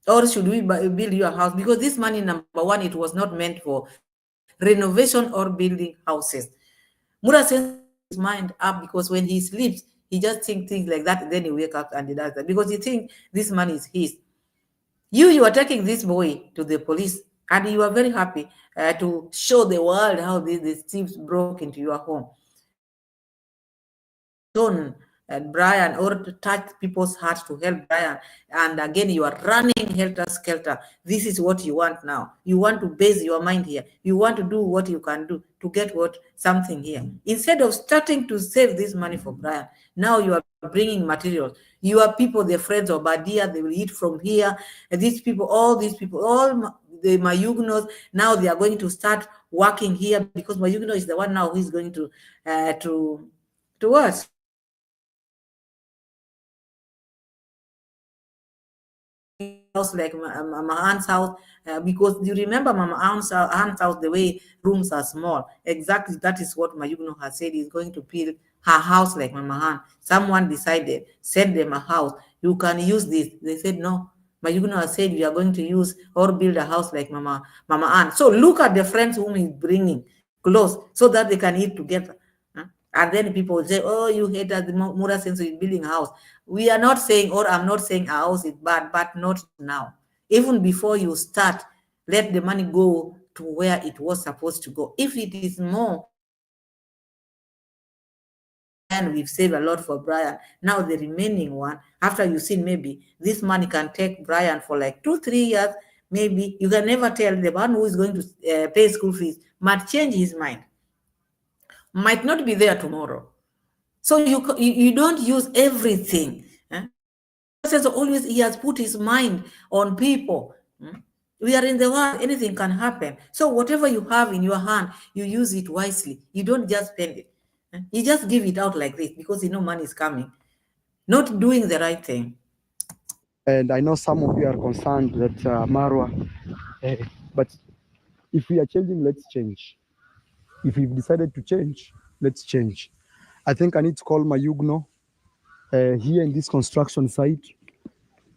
Or should we build your house? Because this money, number one, it was not meant for renovation or building houses. Muraseno his mind up because when he sleeps, he just thinks things like that. Then he wake up and he does that because he thinks this money is his. You are taking this boy to the police and you are very happy to show the world how these thieves broke into your home. John and Brian, or to touch people's hearts to help Brian. And again, you are running helter skelter. This is what you want now. You want to base your mind here. You want to do what you can do to get something here. Instead of starting to save this money for Brian, now you are bringing materials. You are people, the friends of Badia, they will eat from here. And these people, all the Mayugnos, now they are going to start working here because Mayugno is the one now who is going to what? House like Mama Aunt's house, because you remember Mama Aunt's house, the way rooms are small. Exactly, that is what Mayugno has said. Is going to build her house like Mama Aunt. Someone decided, send them a house. You can use this. They said no. Mayugno has said we are going to use or build a house like Mama Aunt. So look at the friends whom he's bringing close so that they can eat together. And then people will say, oh, you hate us, the Muraseno is building a house. We are not saying, or I'm not saying our house is bad, but not now. Even before you start, let the money go to where it was supposed to go. If it is more, and we've saved a lot for Brian. Now the remaining one, after you see maybe this money can take Brian for like 2-3 years, maybe you can never tell. The one who is going to pay school fees might change his mind, might not be there tomorrow. So you don't use everything. Always he has put his mind on people. We are in the world, anything can happen. So whatever you have in your hand, you use it wisely. You don't just spend it. You just give it out like this because you know money is coming. Not doing the right thing. And I know some of you are concerned that Marwa, but if we are changing, let's change. If we've decided to change, let's change. I think I need to call Mayugno here in this construction site.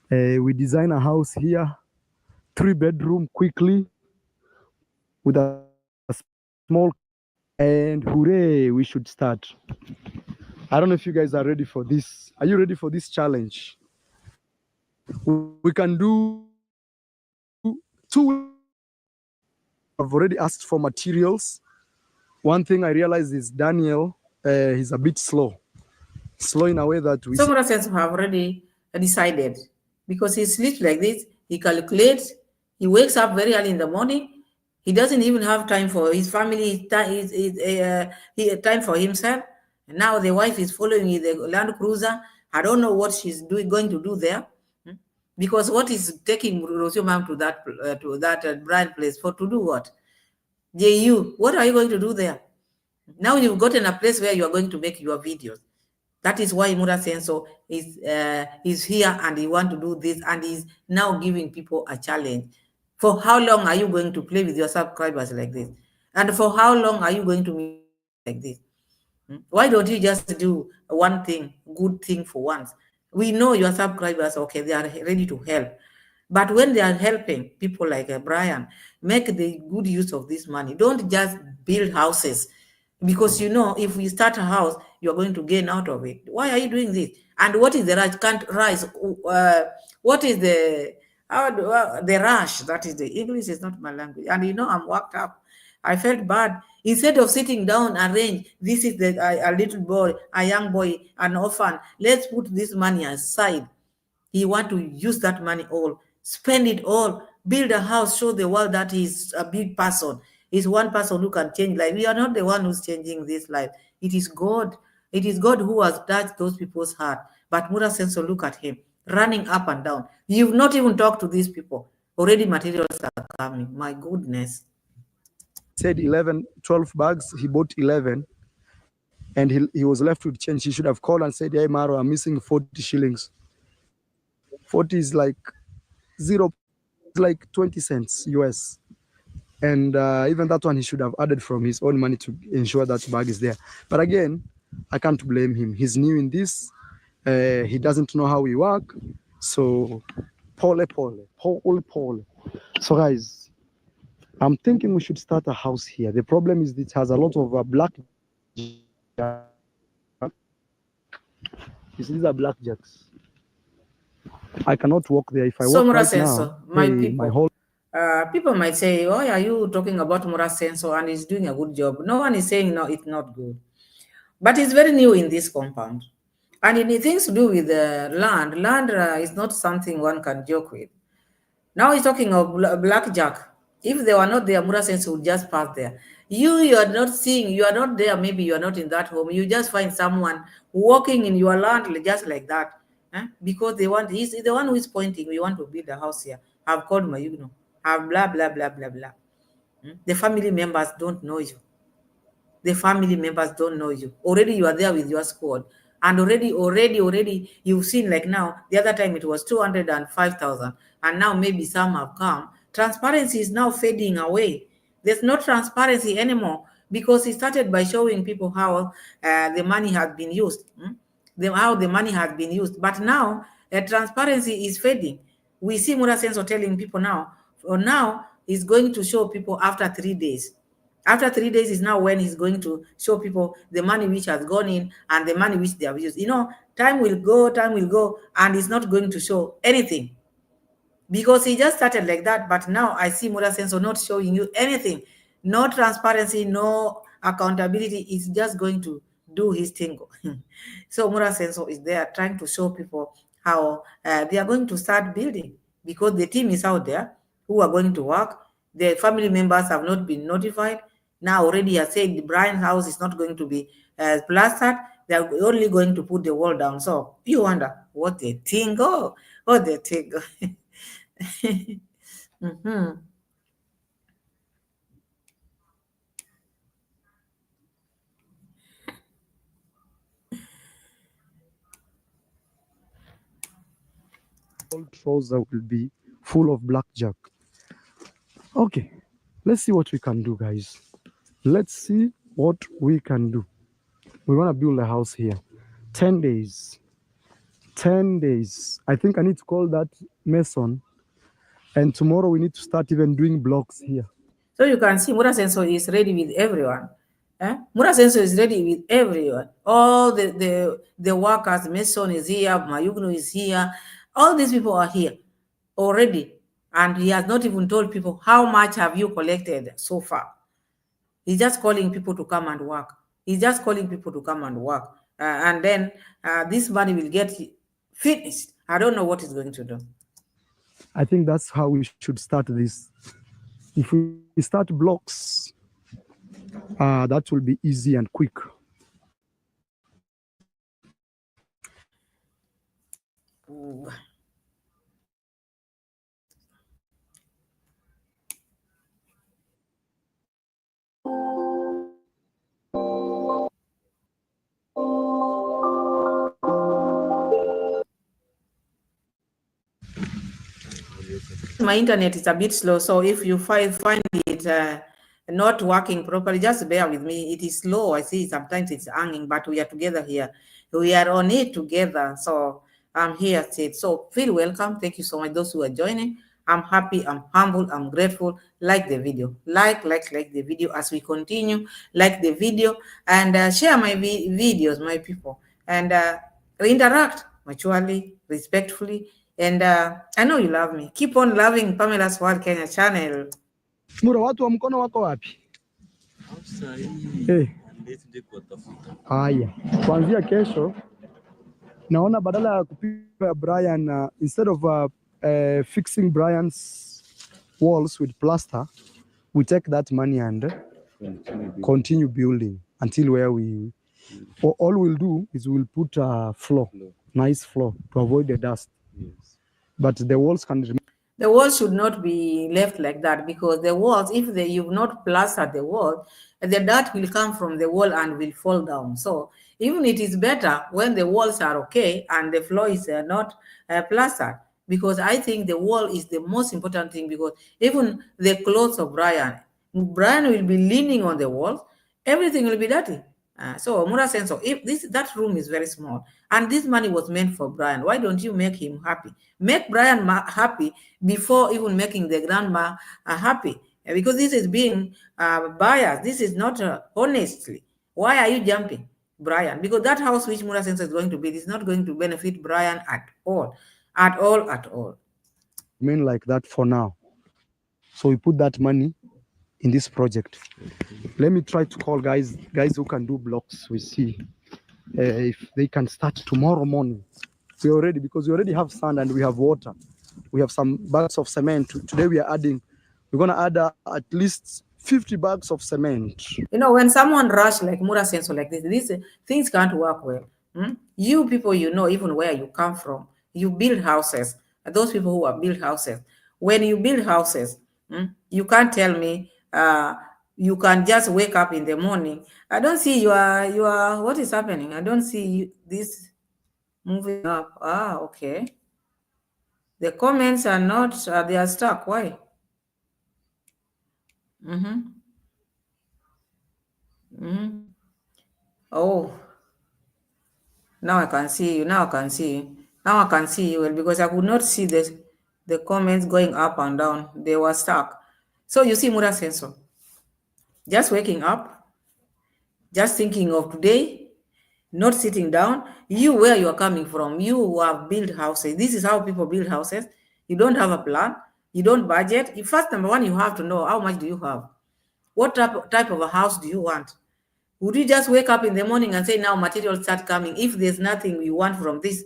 We design a house here, 3-bedroom quickly with a small, and hooray, we should start. I don't know if you guys are ready for this. Are you ready for this challenge? We can do 2. I've already asked for materials. One thing I realized is Daniel, he's a bit slow in a way that we... Some Muraseno have already decided because he sleeps like this, he calculates, he wakes up very early in the morning, he doesn't even have time for his family, time for himself. And now the wife is following the Land Cruiser. I don't know what she's going to do there, because what is taking Rosio to that Brian place for to do what? JU, what are you going to do there? Now you've gotten a place where you are going to make your videos. That is why Muraseno is here and he want to do this and he's now giving people a challenge. For how long are you going to play with your subscribers like this? And for how long are you going to make like this? Why don't you just do one thing, good thing for once? We know your subscribers, okay, they are ready to help. But when they are helping people like Brian, make the good use of this money. Don't just build houses. Because you know, if we start a house, you're going to gain out of it. Why are you doing this? And what is the rush? Can't rise. What is the rush? That is the English is not my language. And you know, I'm worked up. I felt bad. Instead of sitting down and arrange, this is a little boy, a young boy, an orphan. Let's put this money aside. He want to use that money all, spend it all, build a house, show the world that he's a big person. He's one person who can change life. We are not the one who's changing this life. It is God. It is God who has touched those people's heart. But Muraseno, look at him, running up and down. You've not even talked to these people. Already materials are coming. My goodness. Said 12 bags. He bought 11. And he was left with change. He should have called and said, hey, Marwa, I'm missing 40 shillings. 40 is like zero, like 20 cents US. And even that one he should have added from his own money to ensure that bag is there. But again, I can't blame him. He's new in this. He doesn't know how we work. So, pole. So guys, I'm thinking we should start a house here. The problem is it has a lot of black. You see, these are blackjacks. I cannot walk there. If I walk right now, my whole people might say, "Why are you talking about Muraseno and he's doing a good job?" No one is saying no, it's not good, but he's very new in this compound, and in things to do with land. Land is not something one can joke with. Now he's talking of blackjack. If they were not there, Muraseno would just pass there. You are not seeing, you are not there, maybe you are not in that home. You just find someone walking in your land just like that. Because they want, he's the one who is pointing, we want to build a house here. I've called my, I've blah, blah, blah, blah, blah. The family members don't know you. The family members don't know you. Already you are there with your squad. And already, you've seen, like now, the other time it was 205,000. And now maybe some have come. Transparency is now fading away. There's no transparency anymore because he started by showing people how the money had been used. How the money has been used. But now, transparency is fading. We see Muraseno telling people now, he's going to show people after 3 days. After 3 days is now when he's going to show people the money which has gone in and the money which they have used. Time will go, and he's not going to show anything. Because he just started like that, but now I see Muraseno not showing you anything. No transparency, no accountability. He's just going to do his thing. So Muraseno is there trying to show people how they are going to start building because the team is out there who are going to work. The family members have not been notified. Now already I said Brian's house is not going to be plastered. They are only going to put the wall down. So you wonder what they think. What they think. Mm-hmm. trouser will be full of blackjack. Okay, let's see what we can do, guys. Let's see what we can do. We want to build a house here. 10 days. 10 days. I think I need to call that mason. And tomorrow we need to start even doing blocks here. So you can see Muraseno is ready with everyone. Muraseno is ready with everyone. All the workers, Mason is here, Mayugno is here. All these people are here already. And he has not even told people how much have you collected so far. He's just calling people to come and work. He's just calling people to come and work. And then this money will get finished. I don't know what he's going to do. I think that's how we should start this. If we start blocks, that will be easy and quick. Ooh. My internet is a bit slow, so if you find it not working properly, just bear with me. It is slow. I see sometimes it's hanging, but we are together here. We are on it together. So I'm here, Sid. So feel welcome. Thank you so much, those who are joining. I'm happy, I'm humble, I'm grateful. Like the video. Like the video as we continue. Like the video and share my videos, my people. And interact maturely, respectfully. And I know you love me. Keep on loving Pamela's World Kenya channel. Mura, watu wa mkono wako wapi? Hey. Haya, kuanzia kesho naona badala ya kupiga Brian, instead of fixing Brian's walls with plaster, we take that money and continue building until where all we'll do is we'll put a floor, nice floor to avoid the dust. Yes. But the walls can remain. The walls should not be left like that because the walls, if you've not plastered the wall, the dirt will come from the wall and will fall down. So even it is better when the walls are okay and the floor is not plastered. because I think the wall is the most important thing, because even the clothes of Brian will be leaning on the wall, everything will be dirty. So Muraseno, if that room is very small and this money was meant for Brian, why don't you make him happy? Make Brian happy before even making the grandma happy, because this is being biased. This is not honestly. Why are you jumping, Brian? Because that house which Muraseno is going to build is not going to benefit Brian at all, at all, at all. I mean, like that for now. So we put that money in this project. Let me try to call guys who can do blocks. We see if they can start tomorrow morning. Because we already have sand and we have water. We have some bags of cement. Today we're gonna add at least 50 bags of cement. When someone rush like Muraseno like this, these things can't work well. You people, even where you come from, you build houses. Those people who are build houses, when you build houses, you can't tell me you can just wake up in the morning. I don't see you are what is happening? I don't see this moving up. Okay. The comments are not, they are stuck. Why? Oh, now I can see you. Now I can see you. Now I can see you well, because I could not see the comments going up and down. They were stuck. So you see Muraseno, just waking up, just thinking of today, not sitting down. You, where you are coming from, you who have built houses. This is how people build houses. You don't have a plan. You don't budget. First, number one, you have to know how much do you have. What type of a house do you want? Would you just wake up in the morning and say, now materials start coming, if there's nothing you want from this?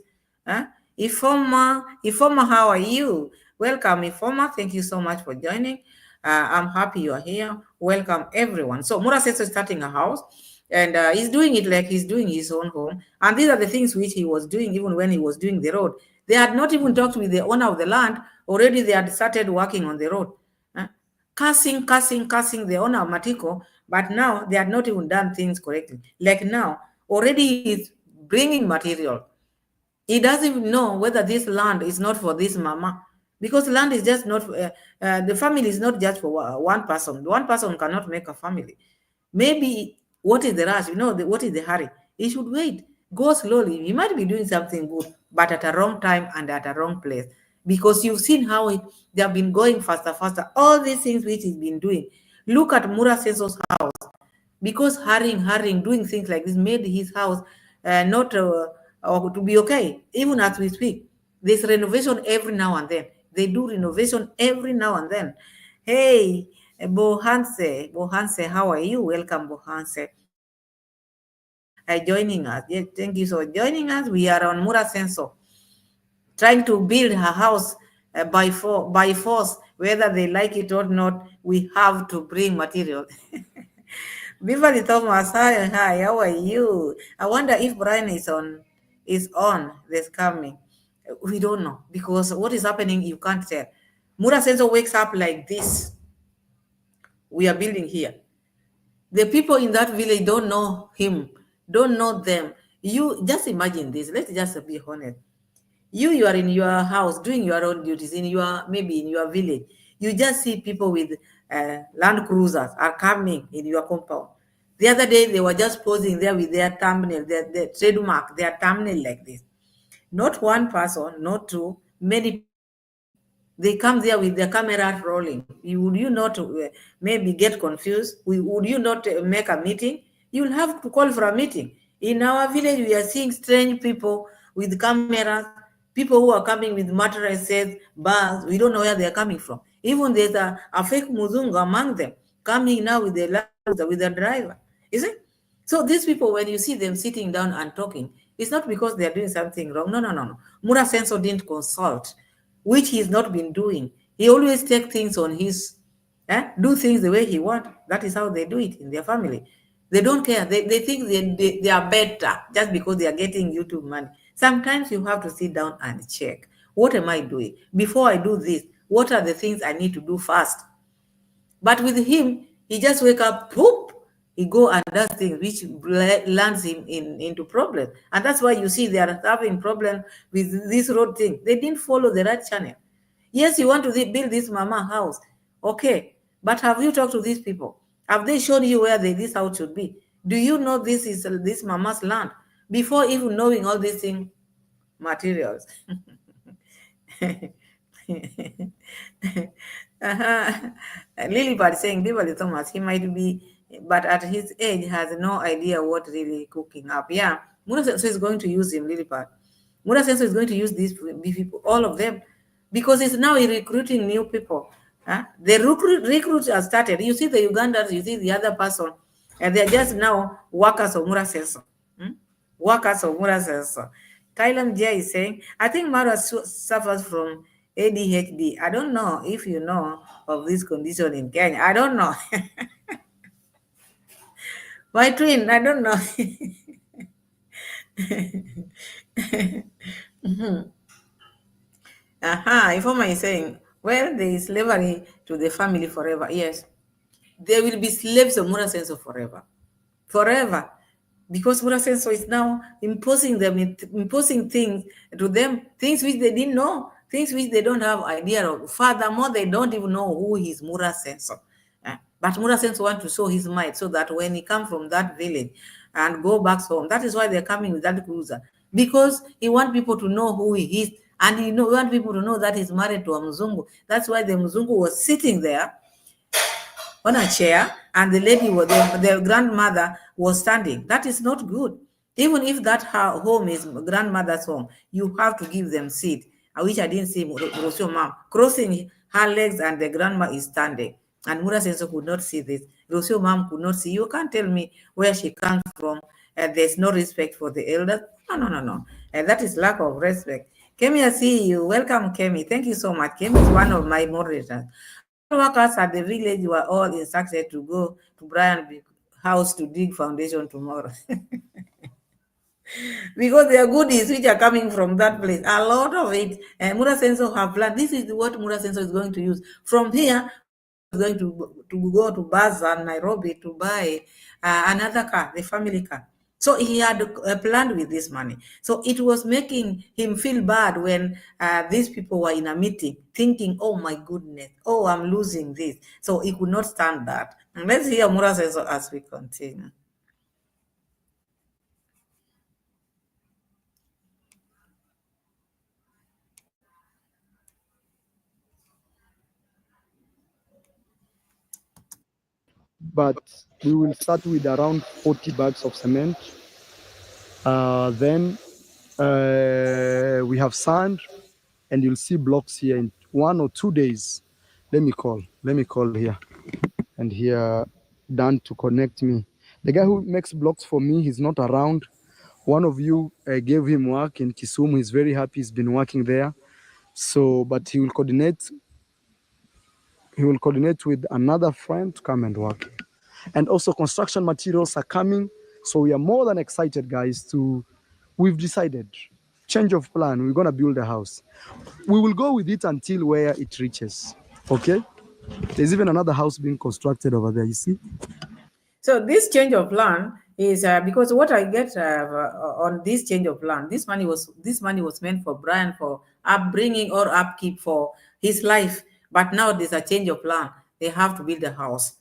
Ifoma, how are you? Welcome, Ifoma. Thank you so much for joining. I'm happy you are here. Welcome, everyone. So Muraseno is starting a house, and he's doing it like he's doing his own home. And these are the things which he was doing even when he was doing the road. They had not even talked with the owner of the land. Already they had started working on the road. Cursing the owner of Matiko, but now they had not even done things correctly. Like now, already he's bringing material. He doesn't even know whether this land is not for this mama, because land is just not, the family is not just for one person. One person cannot make a family. Maybe what is the rush? What is the hurry? He should wait. Go slowly. He might be doing something good, but at a wrong time and at a wrong place. Because you've seen how they have been going faster. All these things which he's been doing. Look at Muraseno's house. Because hurrying, doing things like this made his house not to be okay. Even as we speak, there's renovation every now and then. They do renovation every now and then. Hey, Bohanse, how are you? Welcome, Bohanse. Joining us. Yes, thank you for joining us. We are on Muraseno, trying to build her house by force, whether they like it or not. We have to bring material. Beverly Thomas, hi, how are you? I wonder if Brian is on this coming. We don't know, because what is happening, you can't tell. Muraseno wakes up like this. We are building here. The people in that village don't know him, don't know them. You just imagine this. Let's just be honest. You are in your house doing your own duties, maybe in your village. You just see people with land cruisers are coming in your compound. The other day, they were just posing there with their thumbnail, their trademark, their thumbnail like this. Not one person, not two, many people. They come there with their camera rolling. Would you not maybe get confused? Would you not make a meeting? You'll have to call for a meeting. In our village, we are seeing strange people with cameras, people who are coming with mattresses, bags. We don't know where they are coming from. Even there's a fake Muzungu among them, coming now with the driver. Is it? So these people, when you see them sitting down and talking, it's not because they are doing something wrong. No. Muraseno didn't consult, which he's not been doing. He always take things on his, do things the way he wants. That is how they do it in their family. They don't care. They think they are better just because they are getting YouTube money. Sometimes you have to sit down and check. What am I doing? Before I do this, what are the things I need to do first? But with him, he just wake up, poop. he go and does things which lands him into problems. And that's why you see they are having problem with this road thing. They didn't follow the right channel. Yes, you want to build this mama house, okay, but have you talked to these people? Have they shown you where this house should be? Do you know this is this mama's land before even knowing all these things, materials? Lilybird saying Beverly Thomas, he might be, but at his age has no idea what really cooking up. Yeah, Murasenso is going to use him, Lilybird. Murasenso is going to use these people, all of them, because he's now recruiting new people. The recruits have started. You see the Ugandans, you see the other person, and they're just now workers of Murasenso. Workers of Murasenso. Thailand J is saying, I think Marwa suffers from ADHD. I don't know if you know of this condition in Kenya. I don't know. My twin, I don't know. Informer is saying, well, there is slavery to the family forever. Yes, there will be slaves of Murasenso forever. Forever. Because Murasenso is now imposing things to them, things which they didn't know, things which they don't have idea of. Furthermore, they don't even know who is Murasenso. But Murasenso wants to show his might so that when he comes from that village and go back home, that is why they're coming with that cruiser. Because he wants people to know who he is. And he wants people to know that he's married to a Mzungu. That's why the Mzungu was sitting there on a chair, and the lady, the grandmother was standing. That is not good. Even if that home is grandmother's home, you have to give them seat, which I didn't see Rosio mom crossing her legs, and the grandma is standing. And Murasenso could not see this. Rosio mom could not see. You can't tell me where she comes from. There's no respect for the elders. No. That is lack of respect. Kemi, I see you. Welcome, Kemi. Thank you so much. Kemi is one of my moderators. Workers at the village were all instructed to go to Brian's house to dig foundation tomorrow. Because there are goodies which are coming from that place. A lot of it. And Murasenso have planned. This is what Murasenso is going to use. From here, he's going to go to Baza, Nairobi, to buy another car, the family car. So he had planned with this money. So it was making him feel bad when these people were in a meeting thinking, oh my goodness, oh, I'm losing this. So he could not stand that. And let's hear Murasenso as we continue. But we will start with around 40 bags of cement. Then we have sand, and you'll see blocks here in 1 or 2 days. Let me call here, and here Dan to connect me. The guy who makes blocks for me, he's not around. One of you gave him work in Kisumu. He's very happy. He's been working there. So, but he will coordinate with another friend to come and work. And also construction materials are coming. So we are more than excited, guys, we've decided, change of plan. We're going to build a house. We will go with it until where it reaches. Okay? There's even another house being constructed over there, you see? So this change of plan is because what I get on this change of plan, this money was meant for Brian for upbringing or upkeep for his life. But now there's a change of plan. They have to build a house.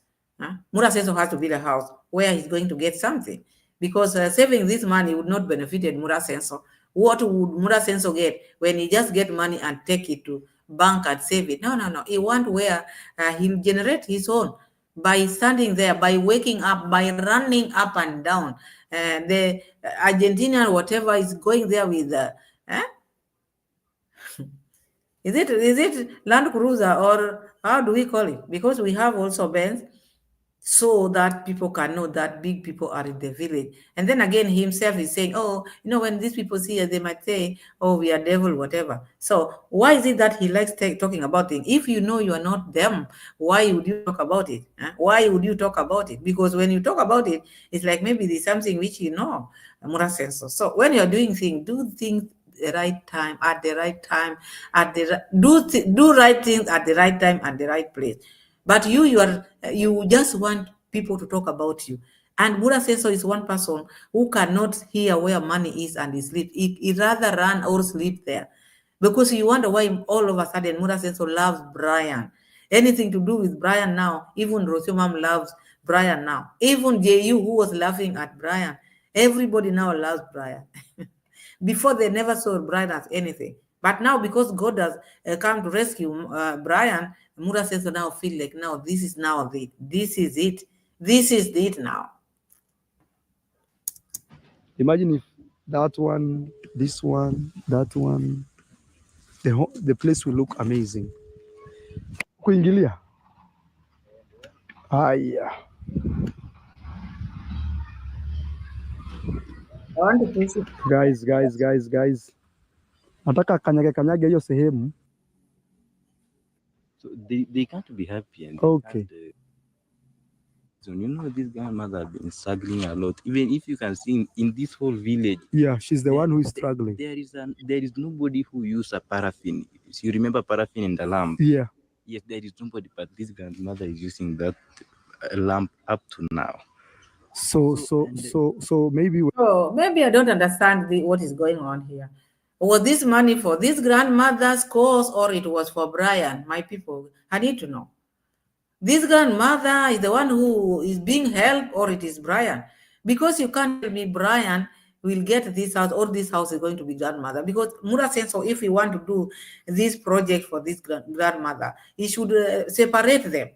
Murasenso has to build a house where he's going to get something. Because saving this money would not benefit Murasenso. What would Murasenso get when he just get money and take it to bank and save it? No. He want where he'll generate his own by standing there, by waking up, by running up and down. The Argentinian whatever is going there with is it Land Cruiser, or how do we call it? Because we have also Benz, so that people can know that big people are in the village. And then again, himself is saying, oh, when these people see us, they might say, oh, we are devil, whatever. So why is it that he likes talking about things? If you know you are not them, why would you talk about it? Why would you talk about it? Because when you talk about it, it's like maybe there's something which Murasenso. So when you're doing things, do things the right time, at the right time, do right things at the right time and the right place. But you just want people to talk about you. And Muraseno is one person who cannot hear where money is and he sleep. He rather run or sleep there. Because you wonder why all of a sudden Muraseno loves Brian. Anything to do with Brian now, even Rosomam loves Brian now. Even JU who was laughing at Brian, everybody now loves Brian. Before they never saw Brian as anything. But now because God has come to rescue Brian, Muraseno now feel like now this is now it. This is it. This is it now. Imagine if that one, this one, that one, the place will look amazing. Kuingilia. Aya. I want to push it. Guys. Nataka kanyage hiyo sehemu. So they can't be happy and Okay. so you know this grandmother has been struggling a lot. Even if you can see in this whole village, Yeah, she's the one who is struggling. There is nobody who use a paraffin. You remember paraffin in the lamp? Yeah. Yes, there is nobody, but this grandmother is using that lamp up to now. So maybe Oh, maybe I don't understand what is going on here. Was this money for this grandmother's cause or it was for Brian? My people, I need to know. This grandmother is the one who is being helped or it is Brian? Because you can't tell me Brian will get this house or this house is going to be grandmother. Because Muraseno, if we want to do this project for this grandmother, he should separate them.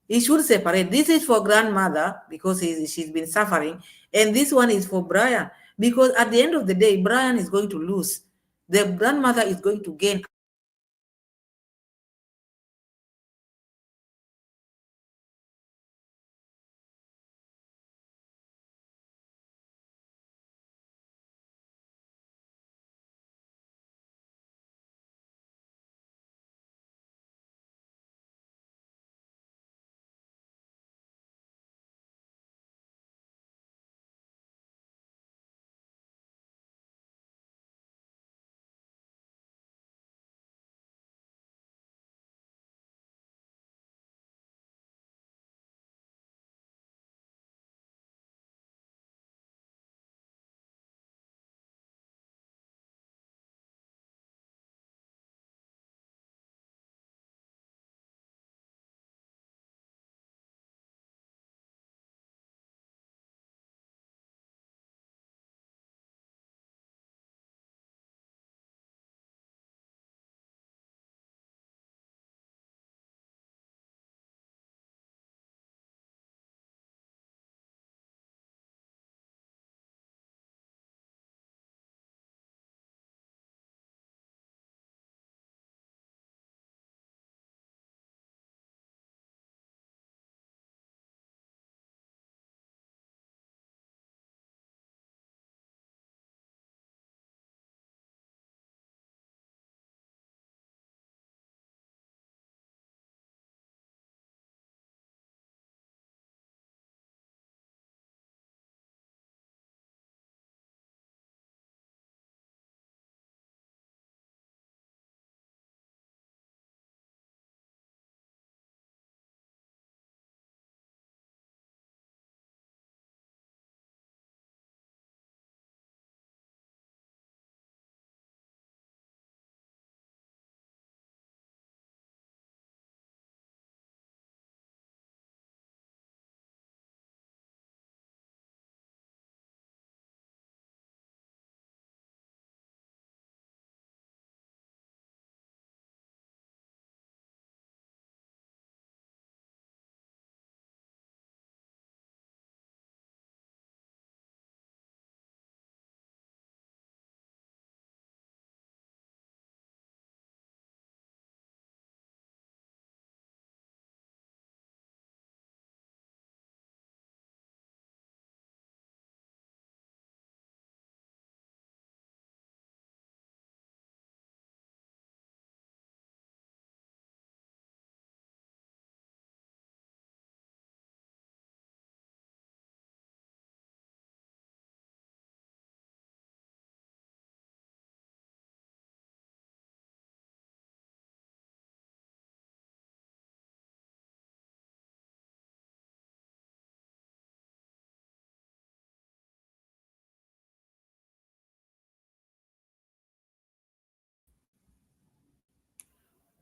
He should separate. This is for grandmother because she's been suffering, and this one is for Brian because at the end of the day, Brian is going to lose. The grandmother is going to gain.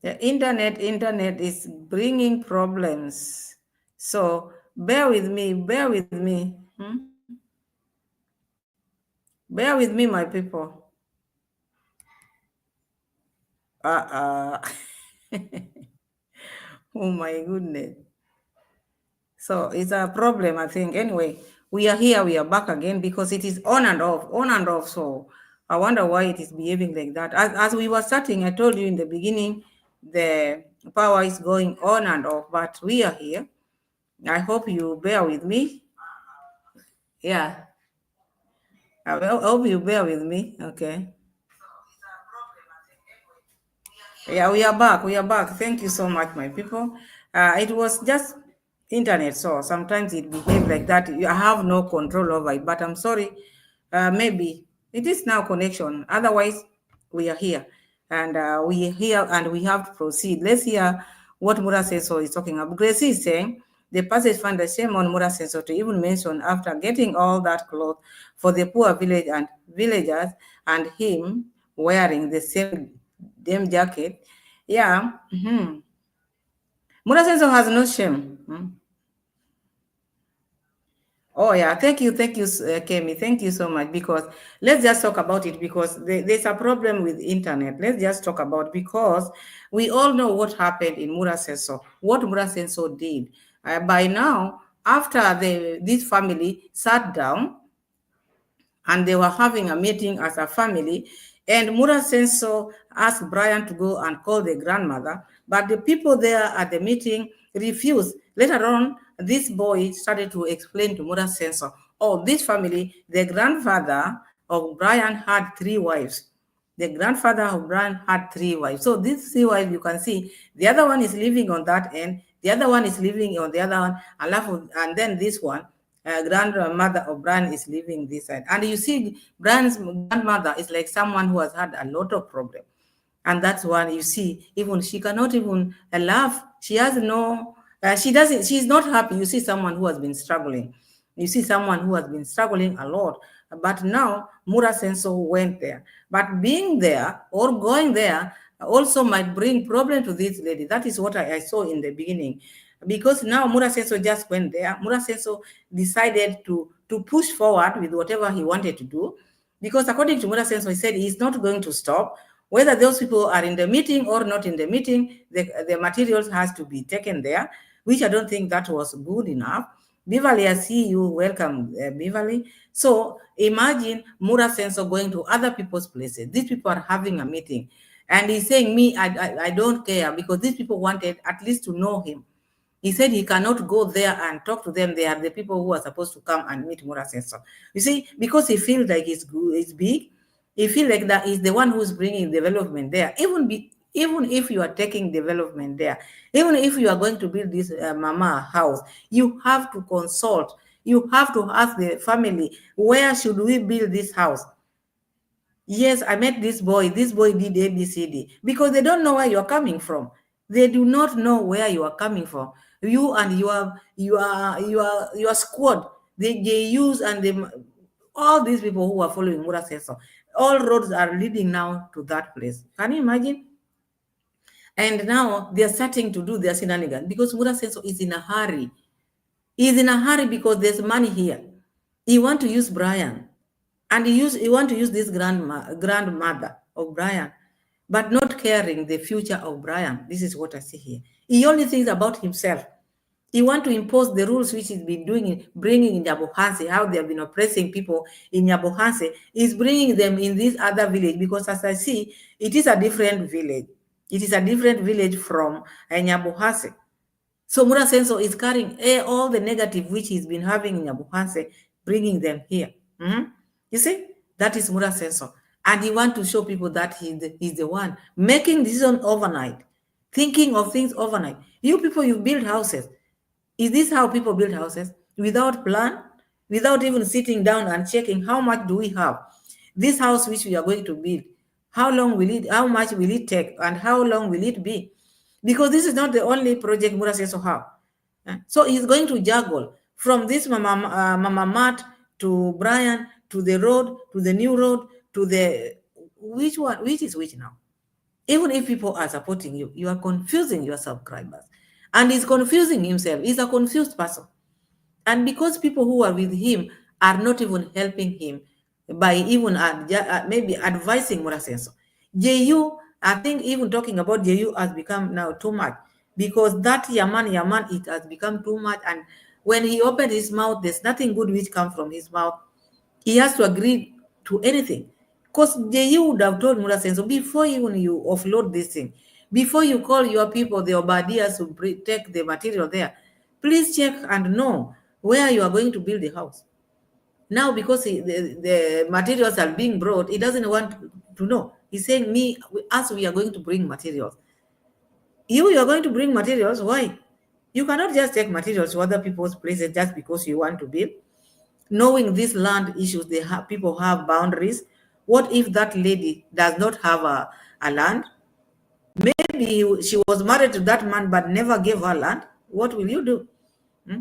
The internet is bringing problems. So bear with me, bear with me. Bear with me, my people. Oh my goodness. So it's a problem, I think. Anyway, we are here, we are back again because it is on and off, on and off. So I wonder why it is behaving like that. As we were starting, I told you in the beginning, the power is going on and off, but we are here. I hope you bear with me. Yeah. I hope you bear with me. Okay. Yeah, we are back. We are back. Thank you so much, my people. It was just internet, so sometimes it behaves like that. I have no control over it, but I'm sorry. Maybe it is now connection. Otherwise, we are here, and we are here, and we have to proceed. Let's hear what Muraseno is talking about. Gracie is saying the passage find the shame on Muraseno to even mention after getting all that cloth for the poor village and villagers, and him wearing the same damn jacket. Yeah. Muraseno has no shame. Oh yeah, thank you, Kemi. Thank you so much. Because let's just talk about it because there's a problem with internet. Let's just talk about because we all know what happened in Muraseno, what Muraseno did. By now, after this family sat down and they were having a meeting as a family, and Muraseno asked Brian to go and call the grandmother, but the people there at the meeting refused. Later on, this boy started to explain to Muraseno, oh, this family, the grandfather of Brian had 3 wives. The grandfather of Brian had 3 wives. So these 3 wives, you can see, the other one is living on that end, the other one is living on the other one, and then this one, grandmother of Brian is living this side. And you see, Brian's grandmother is like someone who has had a lot of problems. And that's why you see, even she cannot even laugh. She has no, she's not happy. You see someone who has been struggling. You see someone who has been struggling a lot. But now Muraseno went there. But being there or going there also might bring problem to this lady. That is what I saw in the beginning. Because now Muraseno just went there. Muraseno decided to push forward with whatever he wanted to do. Because according to Muraseno, he said he's not going to stop. Whether those people are in the meeting or not in the meeting, the materials has to be taken there, which I don't think that was good enough. Beverly, I see you. Welcome, Beverly. So imagine Muraseno going to other people's places. These people are having a meeting. And he's saying, I don't care because these people wanted at least to know him. He said he cannot go there and talk to them. They are the people who are supposed to come and meet Muraseno. You see, because he feels like he's big, he feels like that he's the one who's bringing development there. Even if you are taking development there, even if you are going to build this mama house, you have to consult. You have to ask the family, where should we build this house? Yes, I met this boy. This boy did ABCD because they don't know where you are coming from. They do not know where you are coming from. You and your squad. They use and they all these people who are following Muraseno. All roads are leading now to that place. Can you imagine? And now they are starting to do their shenanigans because Muraseno is in a hurry. He's in a hurry because there's money here. He want to use Brian. And he want to use this grandmother of Brian, but not caring the future of Brian. This is what I see here. He only thinks about himself. He want to impose the rules which he's been doing, bringing in Nyabohanse, how they have been oppressing people in Nyabohanse, is bringing them in this other village because as I see, it is a different village. It is a different village from Nyabohanse. So Muraseno is carrying all the negative which he's been having in Nyabohanse, bringing them here. You see, that is Muraseno. And he wants to show people that he's the one making decisions overnight, thinking of things overnight. You people, you build houses. Is this how people build houses? Without plan, without even sitting down and checking how much do we have? This house which we are going to build, how much will it take, and how long will it be? Because this is not the only project Muraseno have. So he's going to juggle from this Mama Mat to Brian, to the road, to the new road, to the which one? Which is which now? Even if people are supporting you, you are confusing your subscribers. And he's confusing himself. He's a confused person. And because people who are with him are not even helping him by even maybe advising Murasenso. JU, I think even talking about JU has become now too much, because that Yaman, it has become too much. And when he opened his mouth, there's nothing good which comes from his mouth. He has to agree to anything. Because JU would have told Murasenso, before even you offload this thing, before you call your people, the Obadias, to take the material there, please check and know where you are going to build the house. Now, because the materials are being brought, he doesn't want to know. He's saying, us, we are going to bring materials. You are going to bring materials. Why? You cannot just take materials to other people's places just because you want to build. Knowing these land issues, people have boundaries. What if that lady does not have a land? Maybe she was married to that man but never gave her land. What will you do?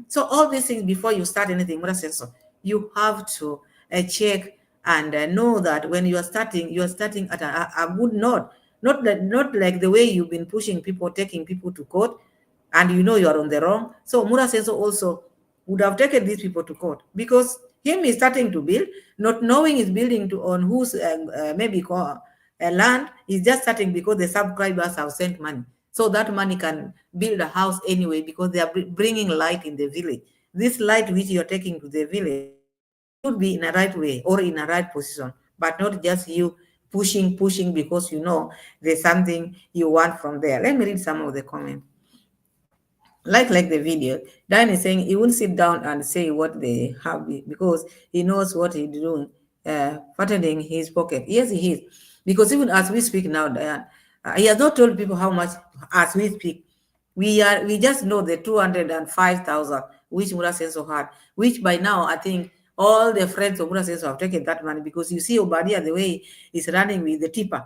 So all these things, before you start anything, you have to check and know that when you are starting at a good note, not like the way you've been pushing people, taking people to court, and you know you are on the wrong. So Murasenso also would have taken these people to court, because him is starting to build, not knowing he's building on whose land. Is just starting because the subscribers have sent money. So that money can build a house anyway, because they are bringing light in the village. This light which you're taking to the village should be in a right way or in a right position, but not just you pushing because you know there's something you want from there. Let me read some of the comments. Like the video, Dan is saying he will sit down and say what they have because he knows what he's doing, fattening his pocket. Yes, he is. Because even as we speak now, Diane, he has not told people how much as we speak. We just know the 205,000 which Murasenso had, which by now I think all the friends of Murasenso have taken that money, because you see Obadia the way he's running with the tipper.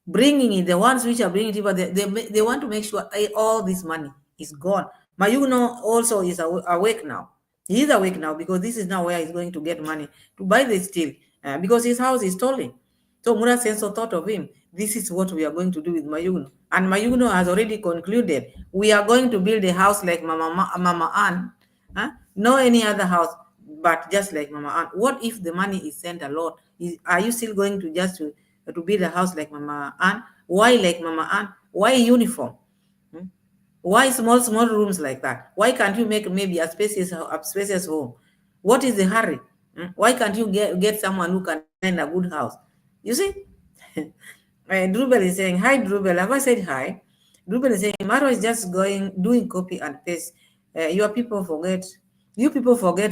Bringing in the ones which are bringing tipper, they want to make sure all this money is gone. Mayuno also is awake now. He is awake now, because this is now where he's going to get money to buy the steel, because his house is stolen. So Murasenso thought of him. This is what we are going to do with Mayuno. And Mayuno has already concluded, we are going to build a house like Mama Ann. No any other house, but just like Mama Ann. What if the money is sent a lot? Are you still going to just to build a house like Mama Ann? Why like Mama Ann? Why uniform? Why small rooms like that? Why can't you make maybe a spacious home? What is the hurry? Why can't you get someone who can design a good house? You see? Drubel is saying, hi Drubel, have I said hi? Drubel is saying, Marwa is just doing copy and paste. You people forget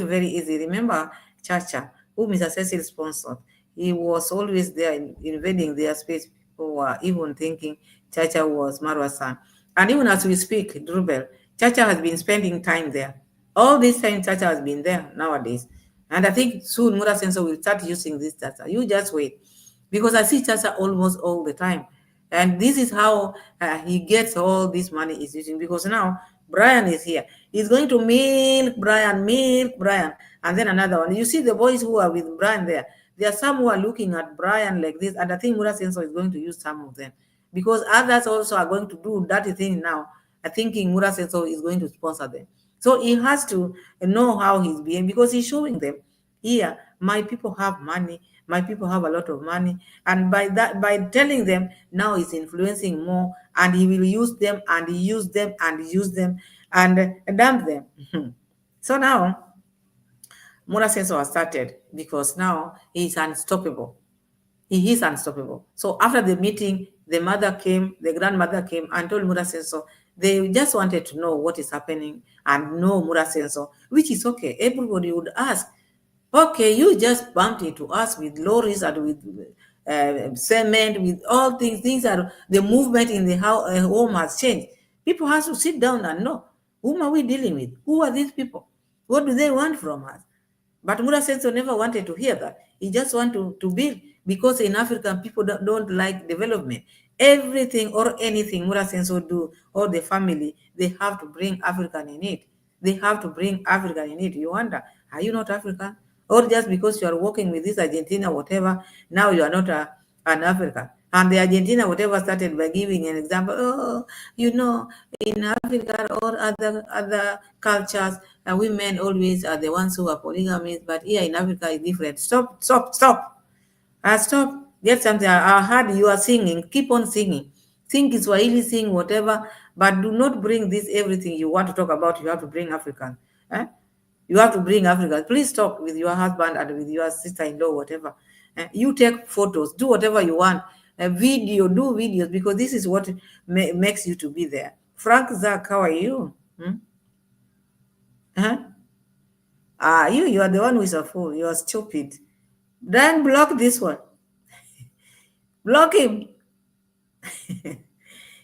very easy. Remember Chacha, who Mr. Cecil sponsored. He was always there invading their space. People were even thinking Chacha was Marwa's son. And even as we speak, Drubel, Chacha has been spending time there. All this time, Chacha has been there nowadays. And I think soon Murasenso will start using this Chacha. You just wait. Because I see Chacha almost all the time. And this is how he gets all this money he's using. Because now Brian is here. He's going to milk Brian. And then another one. You see the boys who are with Brian there. There are some who are looking at Brian like this. And I think Murasenso is going to use some of them. Because others also are going to do that thing now. I think Murasenso is going to sponsor them. So he has to know how he's being, because he's showing them, here, my people have money, my people have a lot of money. And by telling them, now he's influencing more, and he will use them and use them and use them and dump them. So now, Murasenso has started, because now he's unstoppable. He is unstoppable. So after the meeting, the grandmother came and told Murasenso they just wanted to know what is happening and know Murasenso, which is okay. Everybody would ask, okay, you just bumped into us with lorries and with cement, with all things. Things are the movement in the home has changed. People have to sit down and know, whom are we dealing with? Who are these people? What do they want from us? But Murasenso never wanted to hear that. He just wanted to build, because in Africa, people don't like development. Everything or anything Murasenso do, or the family, they have to bring African in it. They have to bring African in it. You wonder, are you not African? Or just because you are working with this Argentina, whatever, now you are not an African. And the Argentina, whatever, started by giving an example. Oh, you know, in Africa or other cultures, women always are the ones who are polygamous, but here in Africa it's different. Stop, stop, stop. Stop. Get something. I heard you are singing. Keep on singing. Sing Kiswahili, sing whatever, but do not bring this everything you want to talk about. You have to bring African. You have to bring Africa. Please talk with your husband and with your sister-in-law, whatever. You take photos, do whatever you want. Do videos, because this is what makes you to be there. Frank Zach, how are you? You are the one who is a fool. You are stupid. Then block this one. Block him.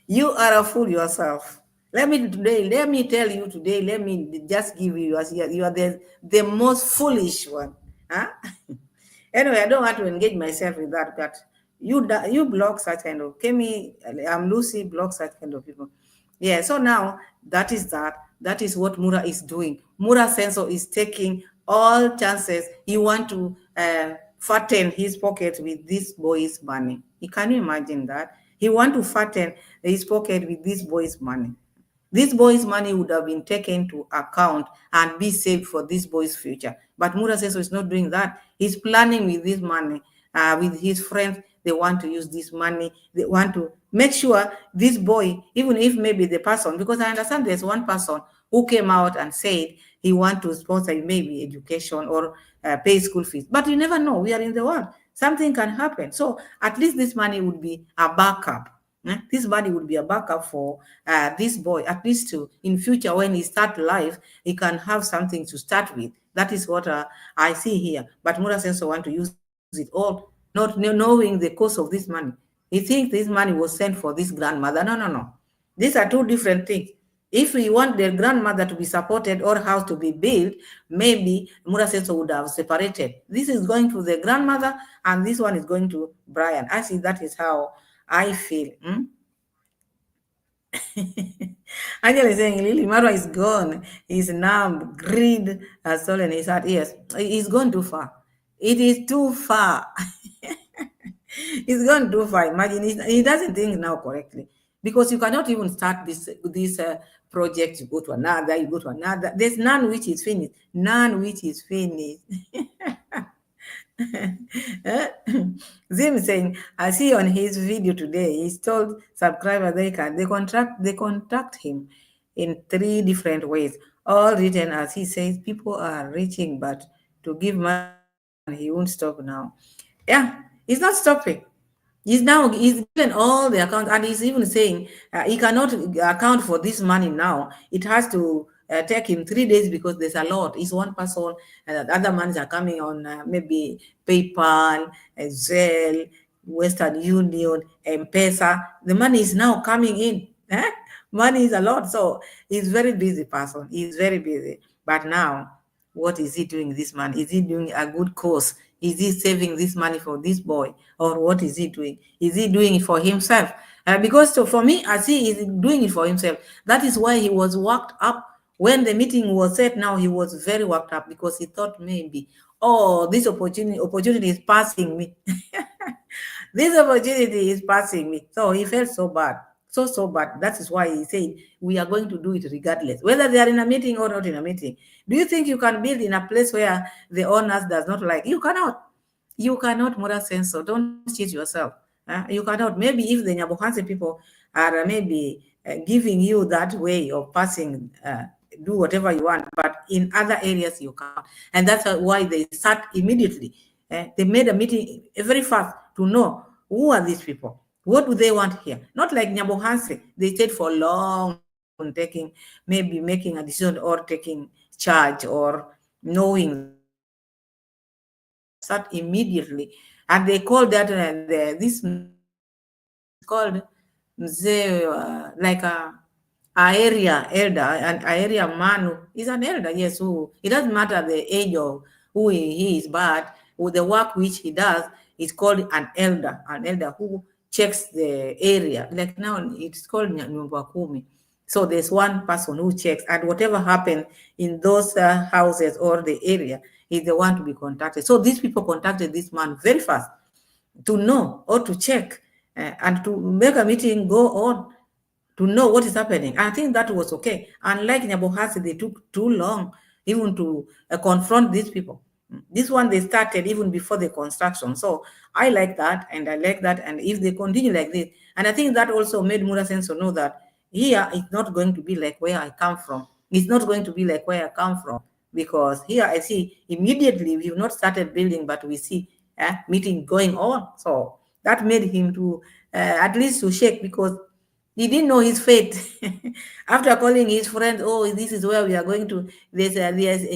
You are a fool yourself. Let me tell you today, let me just give you the most foolish one. Anyway, I don't want to engage myself with that, but you block such kind of Kemi, I'm Lucy, block such kind of people. Yeah, so now that is what Mura is doing. Muraseno is taking all chances. He want to fatten his pocket with this boy's money. Can you imagine that? He want to fatten his pocket with this boy's money. This boy's money would have been taken to account and be saved for this boy's future. But Muraseno is not doing that. He's planning with this money, with his friends. They want to use this money. They want to make sure this boy, even if maybe the person, because I understand there's one person who came out and said he want to sponsor maybe education or pay school fees. But you never know. We are in the world. Something can happen. So at least this money would be a backup. This money would be a backup for this boy, at least to in future when he start life, he can have something to start with. That is what I see here. But Muraseno want to use it all, not knowing the cost of this money. He thinks this money was sent for this grandmother. No. These are two different things. If we want the grandmother to be supported or house to be built, maybe Muraseno would have separated. This is going to the grandmother and this one is going to Brian. I see that is how I feel. Angela is saying Lily Marwa is gone. He's numb. Greed has stolen his heart. Yes, he's gone too far. It is too far. He's gone too far. Imagine he doesn't think now correctly, because you cannot even start this project. You go to another. You go to another. There's none which is finished. None which is finished. Zim saying, I see on his video today, he's told subscribers they contact him in 3 different ways, all written as he says people are reaching, but to give money he won't stop now. Yeah, he's not stopping. He's given all the accounts, and he's even saying he cannot account for this money now. It has to take him 3 days because there's a lot. He's one person, and other monies are coming on maybe PayPal, Zelle, Western Union, M-Pesa. The money is now coming in. Money is a lot, so he's very busy person. He's very busy. But now, what is he doing this money? Is he doing a good cause? Is he saving this money for this boy? Or what is he doing? Is he doing it for himself? Because for me, I see he's doing it for himself. That is why he was worked up. When the meeting was set, now he was very worked up because he thought maybe, oh, this opportunity is passing me. This opportunity is passing me. So he felt so bad. So bad. That is why he said, we are going to do it regardless, whether they are in a meeting or not in a meeting. Do you think you can build in a place where the owners does not like? You cannot. You cannot, Muraseno. Don't cheat yourself. You cannot. Maybe if the Nyabohansi people are maybe giving you that way of passing, do whatever you want, but in other areas you can't. And that's why they start immediately. They made a meeting very fast to know who are these people. What do they want here? Not like Nyabohansi. They stayed for long on maybe making a decision or taking charge or knowing start immediately. And they call that this called like a area elder, an area man is an elder. Yes, who it doesn't matter the age of who he is, but with the work which he does is called an elder who checks the area. Like now it's called Nyumba Kumi. So there's one person who checks, and whatever happened in those houses or the area is the one to be contacted. So these people contacted this man very fast to know or to check and to make a meeting go on to know what is happening. I think that was okay. Unlike Nyabohasi, they took too long even to confront these people. This one they started even before the construction. So I like that, and I like that. And if they continue like this, and I think that also made Muraseno know that here it's not going to be like where I come from. It's not going to be like where I come from, because here I see immediately we've not started building, but we see meeting going on. So that made him to at least to shake, because he didn't know his fate. After calling his friends, oh, this is where we are going to, there's a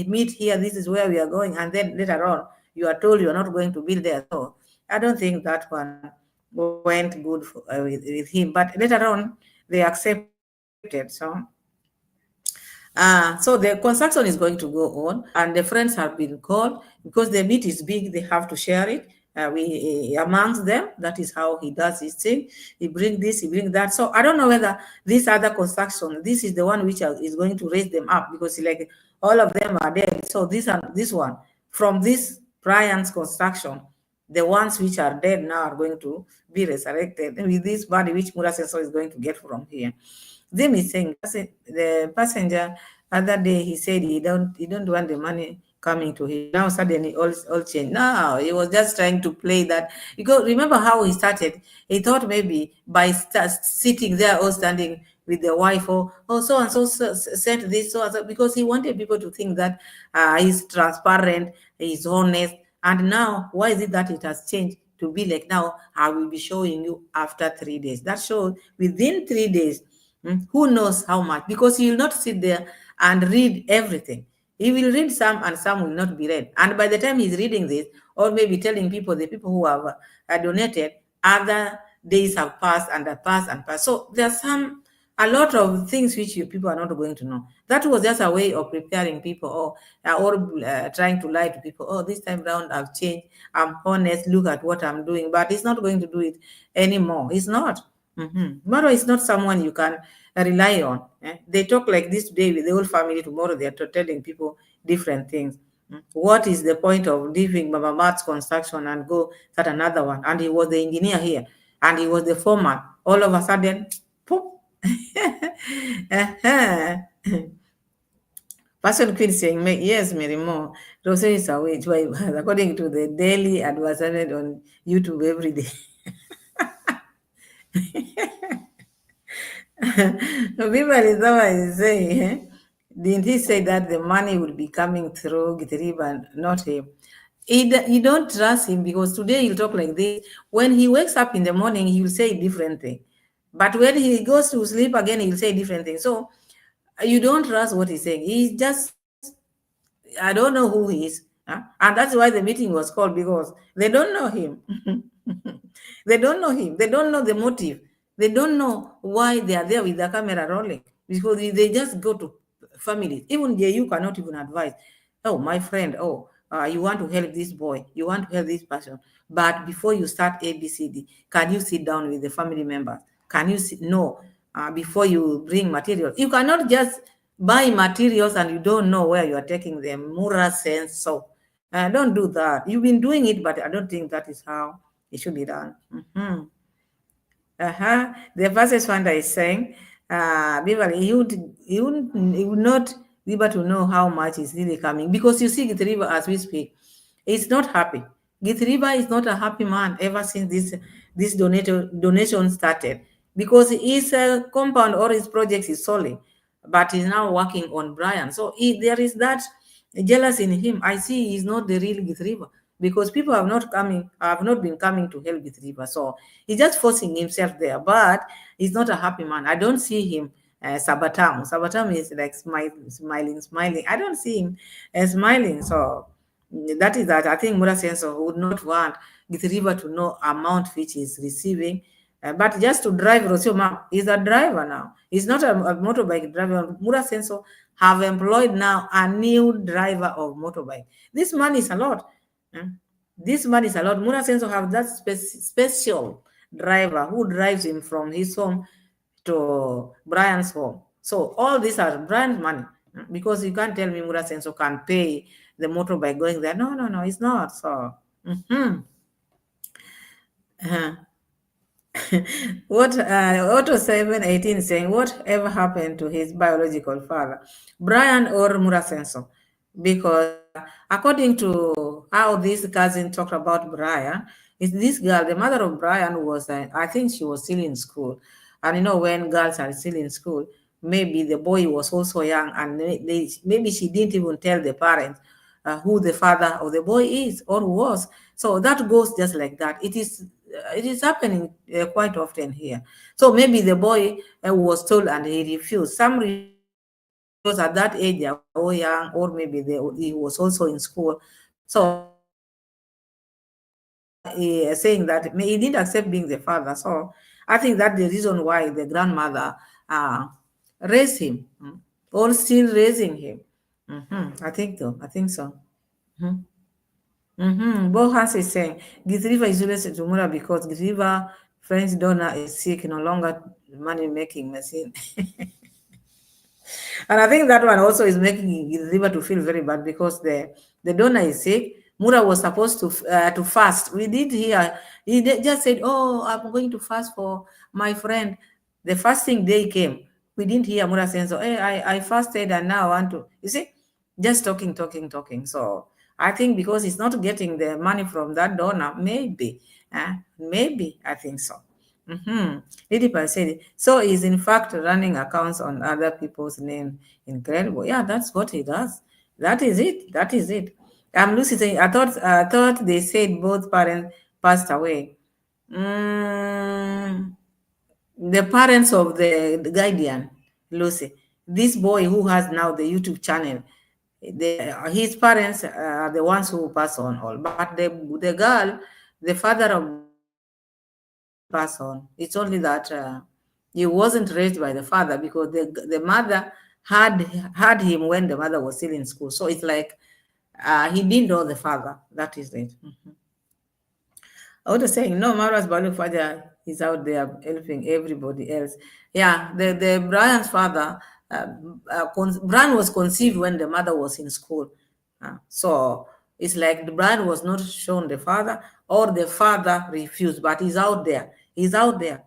meet here, this is where we are going. And then later on, you are told you are not going to build there. So I don't think that one went good with him. But later on, they accepted. So the construction is going to go on, and the friends have been called because the meat is big. They have to share it. Amongst them, that is how he does his thing. He bring this, he bring that. So I don't know whether this other construction, this is the one which is going to raise them up, because like all of them are dead. So this one from this Brian's construction, the ones which are dead now are going to be resurrected with this body which Muraseno is going to get from here. Them is saying the passenger other day he said he don't want the money coming to him. Now suddenly all changed. No, he was just trying to play that. Because remember how he started? He thought maybe by sitting there or standing with the wife, or so and so said this, so and so, because he wanted people to think that he's transparent, he's honest. And now, why is it that it has changed to be like, now I will be showing you after 3 days? That shows within 3 days, who knows how much, because he will not sit there and read everything. He will read some and some will not be read. And by the time he's reading this, or maybe telling people, the people who have donated, other days have passed and passed and passed. So there's a lot of things which people are not going to know. That was just a way of preparing people, or trying to lie to people. Oh, this time round I've changed. I'm honest. Look at what I'm doing. But he's not going to do it anymore. He's not. Marwa is not someone you can rely on. They talk like this today with the whole family. Tomorrow they are telling people different things. What is the point of leaving Mama Mat's construction and go start another one? And he was the engineer here, and he was the foreman. All of a sudden, poof. Passion Queen saying, yes, Mary Moore, Rose is away, according to the daily advertisement on YouTube every day. People is saying, didn't he say that the money will be coming through Githriba, not him? You don't trust him, because today he'll talk like this. When he wakes up in the morning, he will say a different thing. But when he goes to sleep again, he'll say a different thing. So you don't trust what he's saying. He's just, I don't know who he is. And that's why the meeting was called, because they don't know him. They don't know him. They don't know the motive. They don't know why they are there with the camera rolling, because they just go to families. Even you cannot even advise. Oh, my friend, you want to help this boy, you want to help this person. But before you start ABCD, can you sit down with the family members? Can you know before you bring material? You cannot just buy materials and you don't know where you are taking them. Muraseno. So don't do that. You've been doing it, but I don't think that is how it should be done. The verses funder is saying, Beverly, he would not be able to know how much is really coming, because you see Githriba as we speak, it's not happy. Githriba is not a happy man ever since this donation started, because his compound or his project is solid, but he's now working on Brian. So there is that jealous in him. I see he's not the real Githriba, because people have not been coming to help Githriba. So he's just forcing himself there, but he's not a happy man. I don't see him Sabatam. Sabatam is like smiling. I don't see him smiling. So that is that. I think Muraseno would not want Githriba to know amount which is receiving. But just to drive Rosioma, he's a driver now. He's not a motorbike driver. Muraseno have employed now a new driver of motorbike. This man is a lot. This man is a lot. Muraseno have that special driver who drives him from his home to Brian's home. So all these are Brian's money, because you can't tell me Muraseno can pay the motorbike going there. No, it's not. So What Auto 718 saying, whatever happened to his biological father, Brian or Murasenso? Because according to how this cousin talked about Brian, is this girl, the mother of Brian was, I think she was still in school. And when girls are still in school, maybe the boy was also young, and maybe she didn't even tell the parents who the father of the boy is or was. So that goes just like that. It is happening quite often here. So maybe the boy was told and he refused. Some refuse because at that age they are all young, or maybe he was also in school. So saying that he didn't accept being the father. So I think that's the reason why the grandmother raised him, or still raising him. I think so. Mhm. Bohans is saying Githriva is useless to Mura because Githriva friend's donor is sick, no longer money making machine. And I think that one also is making River to feel very bad because the donor is sick. Mura was supposed to fast. We did hear just said, "Oh, I'm going to fast for my friend." The fasting day came. We didn't hear Mura saying, "So, hey, I fasted and now I want to." You see, just talking. So I think because he's not getting the money from that donor, maybe I think so. Lady said, so he's in fact running accounts on other people's name. Incredible. Yeah, that's what he does. That is it. I'm Lucy saying, I thought they said both parents passed away. Mm, the parents of the guardian, Lucy, this boy who has now the YouTube channel, his parents are the ones who pass on all. But the girl, the father of pass on. It's only that he wasn't raised by the father because the mother had him when the mother was still in school. So it's like he didn't know the father. That is it. I was saying, no, Mara's biological father is out there helping everybody else. Yeah, the Brian's father, Brian was conceived when the mother was in school. So it's like the Brian was not shown the father, or the father refused, but he's out there. He's out there.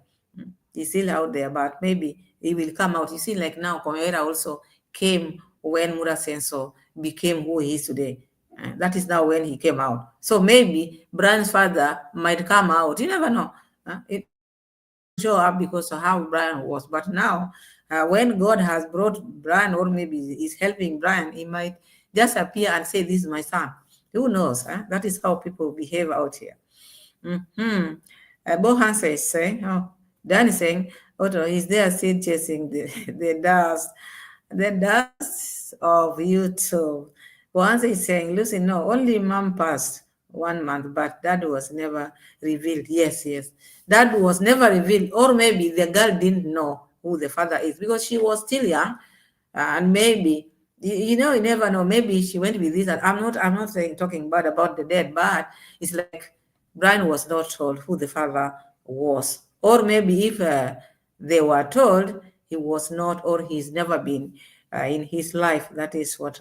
He's still out there, but maybe he will come out. You see, like now, Komera also came when Murasenso became who he is today. That is now when he came out. So maybe Brian's father might come out. You never know. It show up because of how Brian was. But now, when God has brought Brian, or maybe is helping Brian, he might just appear and say, "This is my son." Who knows? That is how people behave out here. Bohan is saying, Dan is saying, Otto, is there still chasing the dust of YouTube? Bohan is saying, Lucy, no, only mom passed 1 month, but dad was never revealed. Yes. Dad was never revealed, or maybe the girl didn't know who the father is because she was still young, and maybe you never know. Maybe she went with this. And I'm not saying talking bad about the dead, but it's like Brian was not told who the father was, or maybe if they were told, he was not, or he's never been in his life. That is what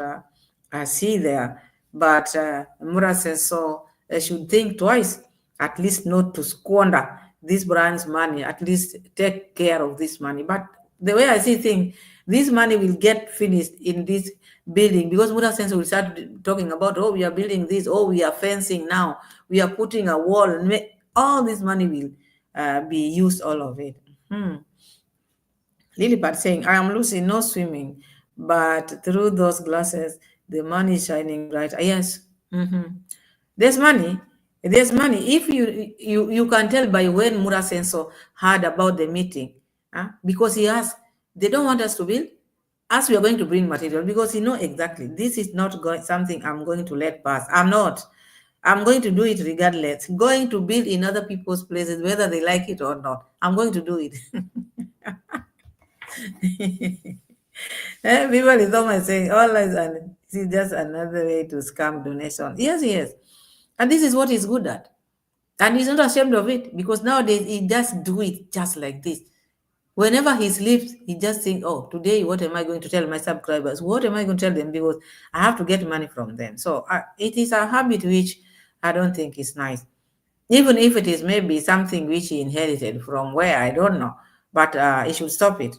I see there. But Mura says so. They should think twice, at least not to squander this Brian's money. At least take care of this money. But the way I see things, this money will get finished in this building because Muda Sense will start talking about, oh, we are building this, oh, we are fencing now, we are putting a wall. All this money will be used, all of it. Lilipad saying, I am losing no swimming, but through those glasses, the money is shining bright. Yes. There's money. There's money. If you can tell by when Murasenso heard about the meeting, because he asked, they don't want us to build, as we are going to bring material, because he know exactly this is not something I'm going to let pass. I'm not. I'm going to do it regardless. Going to build in other people's places, whether they like it or not. I'm going to do it. People is always saying, all is just another way to scam donation. Yes. And this is what he's good at. And he's not ashamed of it because nowadays he just do it just like this. Whenever he sleeps, he just think, oh, today, what am I going to tell my subscribers? What am I going to tell them? Because I have to get money from them. So it is a habit which I don't think is nice. even if it is maybe something which he inherited from where I don't know, but he should stop it.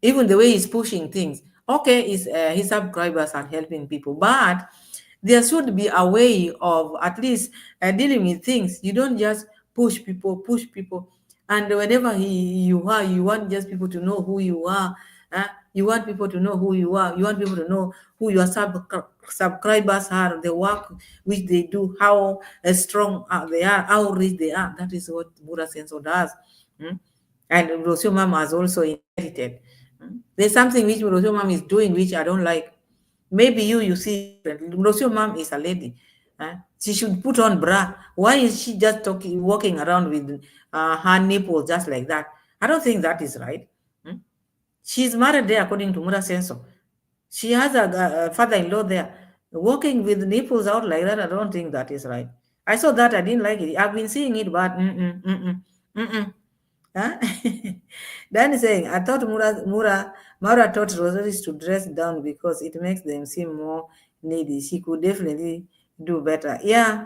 Even the way he's pushing things, okay, his subscribers are helping people, but there should be a way of at least dealing with things. You don't just push people, and whenever you are, you want just people to know who you are. You want people to know who you are. You want people to know who your subscribers are, the work which they do, how strong they are, how rich they are. That is what Muraseno does. Mm. And Rosio Mama has also inherited. There's something which Rosio Mama is doing which I don't like. Maybe you see different. Rosio Mom is a lady. She should put on bra. Why is she just walking around with her nipples just like that? I don't think that is right. Hmm? She's married there according to Muraseno. She has a father-in-law there. Walking with nipples out like that, I don't think that is right. I saw that, I didn't like it. I've been seeing it, but mm-mm. Huh? Dan is saying, I thought Mara taught Rosaries to dress down because it makes them seem more needy. She could definitely do better. Yeah,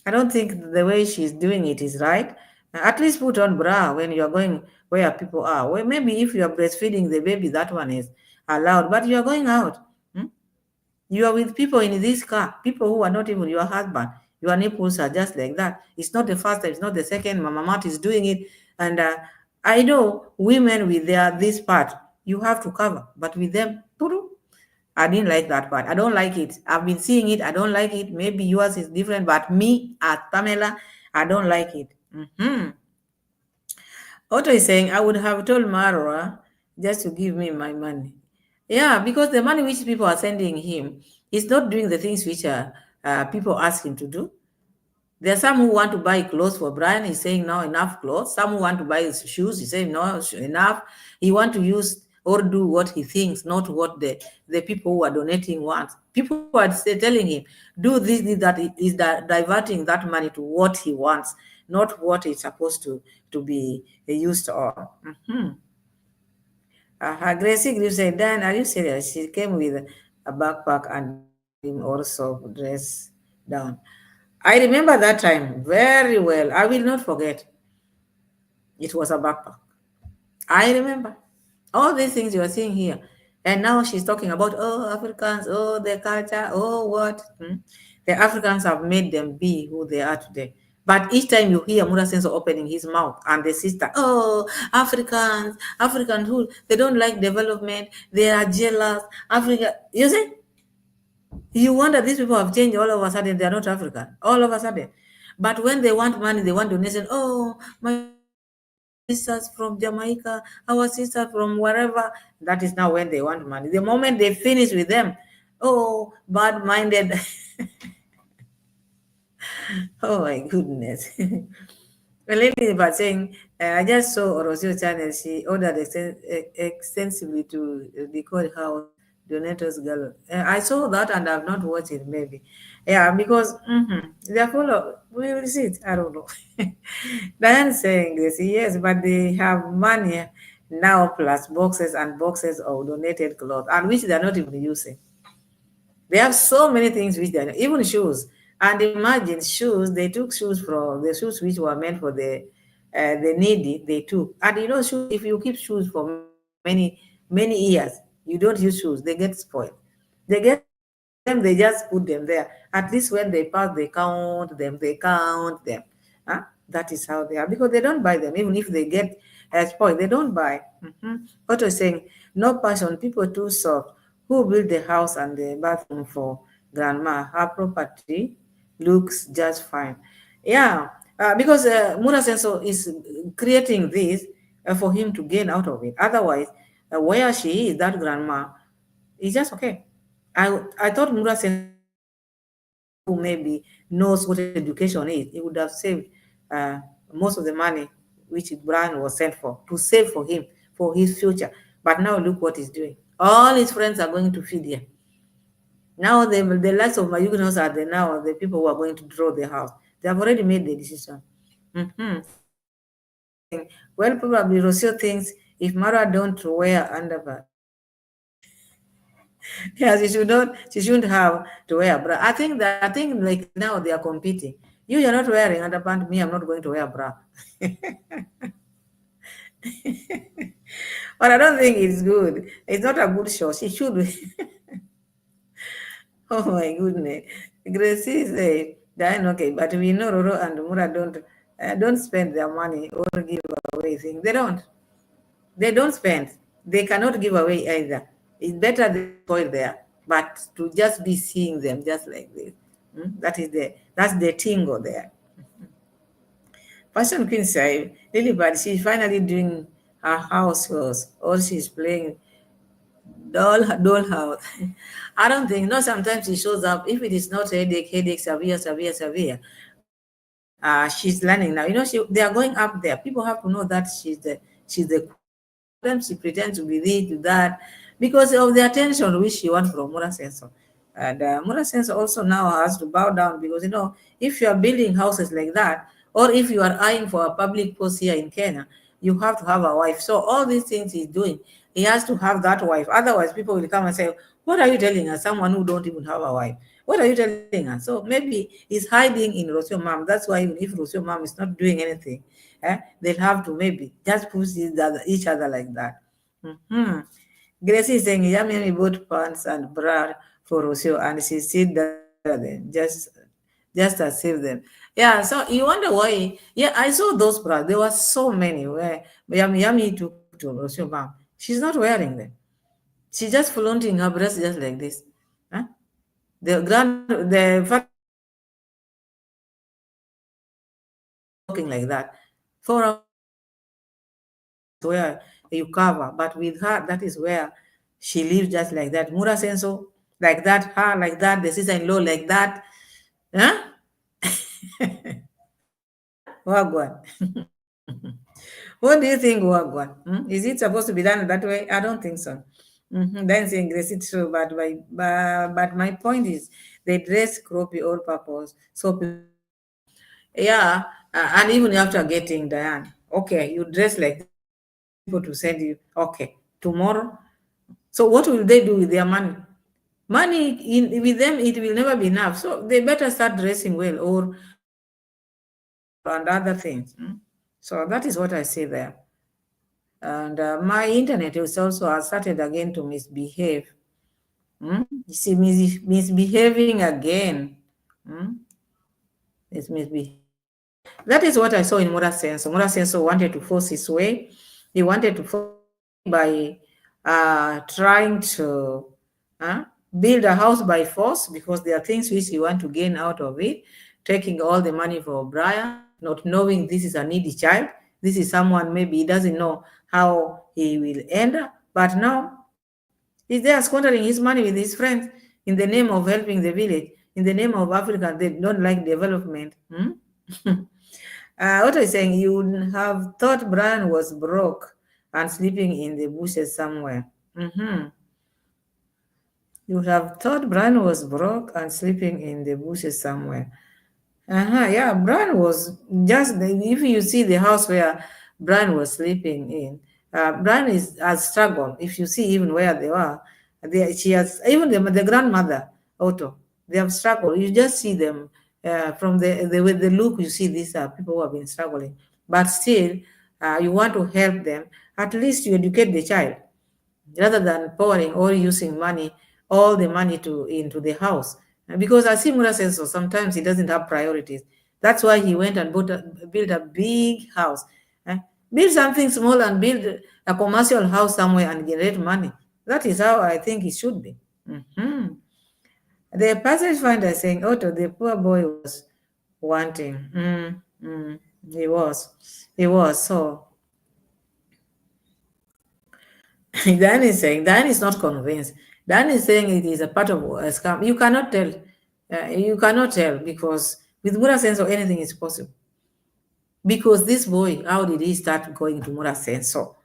I don't think the way she's doing it is right. At least put on bra when you're going where people are. Well, maybe if you're breastfeeding the baby, that one is allowed, but you're going out. Hmm? You are with people in this car, people who are not even your husband. Your nipples are just like that. It's not the first time, it's not the second. Mama Mat is doing it. And I know women with their this part, you have to cover. But with them, I didn't like that part. I don't like it. I've been seeing it. I don't like it. Maybe yours is different, but me, as Pamela, I don't like it. Otto is saying, I would have told Marwa just to give me my money. Yeah, because the money which people are sending him is not doing the things which people ask him to do. There are some who want to buy clothes for Brian. He's saying, no, enough clothes. Some who want to buy his shoes. He's saying, no, enough. He want to use or do what he thinks, not what the people who are donating want. People are telling him, do this, that. Is diverting that money to what he wants, not what it's supposed to be used on. Gracie Griff said, Dan, are you serious? She came with a backpack and him also dress down. I remember that time very well. I will not forget. It was a backpack. I remember all these things you are seeing here. And now she's talking about, oh, Africans, oh, their culture, oh, what? The Africans have made them be who they are today. But each time you hear Muraseno opening his mouth and the sister, oh, Africans who they don't like development, they are jealous. Africa, you see? You wonder these people have changed all of a sudden, they are not African, all of a sudden. But when they want money, they want donation. Oh, my sisters from Jamaica, our sisters from wherever. That is now when they want money. The moment they finish with them, oh, bad-minded. Oh my goodness. A lady was saying, I just saw Orosio channel. She ordered extensively to decode how donators girl. I saw that and I've not watched it maybe. Yeah, because they're full of, we will see it. I don't know. Diane saying this, yes, but they have money now plus boxes and boxes of donated clothes and which they're not even using. They have so many things which they are, even shoes. And imagine shoes, they took shoes from the shoes which were meant for the needy, they took. And you know, shoes, if you keep shoes for many years, you don't use shoes, they get spoiled. They get spoiled. For them, they just put them there. At least when they pass, they count them. That is how they are. Because they don't buy them, even if they get spoiled, they don't buy. Otto is saying, no passion, people too soft. Who built the house and the bathroom for grandma? Her property looks just fine. Yeah, because Muraseno is creating this for him to gain out of it. Otherwise, where she is, that grandma, is just okay. I thought Muraseno who maybe knows what education is, he would have saved most of the money which Brian was sent for, to save for him, for his future. But now look what he's doing. All his friends are going to feed him. Now the likes of my Huguenots are the people who are going to draw the house. They have already made the decision. Well, probably Rocio thinks if Mara don't wear underwear, yeah, she shouldn't have to wear bra. I think like now they are competing. You are not wearing underpants, me, I'm not going to wear bra. But I don't think it's good. It's not a good show. She should. Oh my goodness. Gracie said, Diane, okay, but we know Roro and Mura don't spend their money or give away things. They don't. They don't spend. They cannot give away either. It's better they spoil there, but to just be seeing them just like this. That's the tingle there. Fashion Queen said, Lilybird, she's finally doing her house chores, or she's playing dollhouse. I don't think. No, sometimes she shows up. If it is not headache, severe. She's learning now. They are going up there. People have to know that she's the them she pretends to be this, to that, because of the attention which she wants from Muraseno. And Muraseno also now has to bow down because, if you are building houses like that, or if you are eyeing for a public post here in Kenya, you have to have a wife. So all these things he's doing, he has to have that wife. Otherwise, people will come and say, what are you telling us? Someone who don't even have a wife. What are you telling us? So maybe he's hiding in Rosio Mom. That's why even if Rosio Mom is not doing anything, they'll have to maybe just push each other like that. Gracie is saying, Yummy bought pants and bra for Rosio, and she said that just to save them. Yeah, so you wonder why. Yeah, I saw those bras. There were so many where Yummy took to Rosio Mom. She's not wearing them. She's just flaunting her breast just like this. Huh? The fact looking like that. For where you cover, but with her, that is where she lives just like that. Muraseno like that, her like that, the sister-in-law like that. Huh? Wagwan. What do you think, Wagwan? Is it supposed to be done that way? I don't think so. Then saying Grace, it's true, but my point is they dress croppy all purpose. So yeah, and even after getting Diane, okay, you dress like people to send you, okay, tomorrow. So what will they do with their money? Money with them, it will never be enough. So they better start dressing well or and other things. So that is what I say there. And my internet is also has started again to misbehave. You see, misbehaving again. It's misbehaving. That is what I saw in Muraseno. Muraseno wanted to force his way. He wanted to force by trying to build a house by force because there are things which he want to gain out of it, taking all the money for Brian, not knowing this is a needy child. This is someone maybe he doesn't know how he will end up. But now he's there squandering his money with his friends in the name of helping the village, in the name of Africa. They don't like development. What I'm saying, you would have thought Brian was broke and sleeping in the bushes somewhere. You would have thought Brian was broke and sleeping in the bushes somewhere. Yeah, Brian was just, if you see the house where Brian was sleeping in, Brian has struggled. If you see even where they were, she has, even the grandmother, Otto, they have struggled. You just see them from with the look, you see these are people who have been struggling. But still, you want to help them. At least you educate the child rather than pouring or using money, all the money into the house. Because as Simura says, so sometimes he doesn't have priorities. That's why he went and built a big house. Build something small and build a commercial house somewhere and generate money. That is how I think it should be. The passage finder is saying, Otto, the poor boy was wanting. He was. So Dan is saying, Dan is not convinced. Dan is saying it is a part of a scam. You cannot tell. You cannot tell because with Muraseno, anything is possible. Because this boy, how did he start going to Muraseno?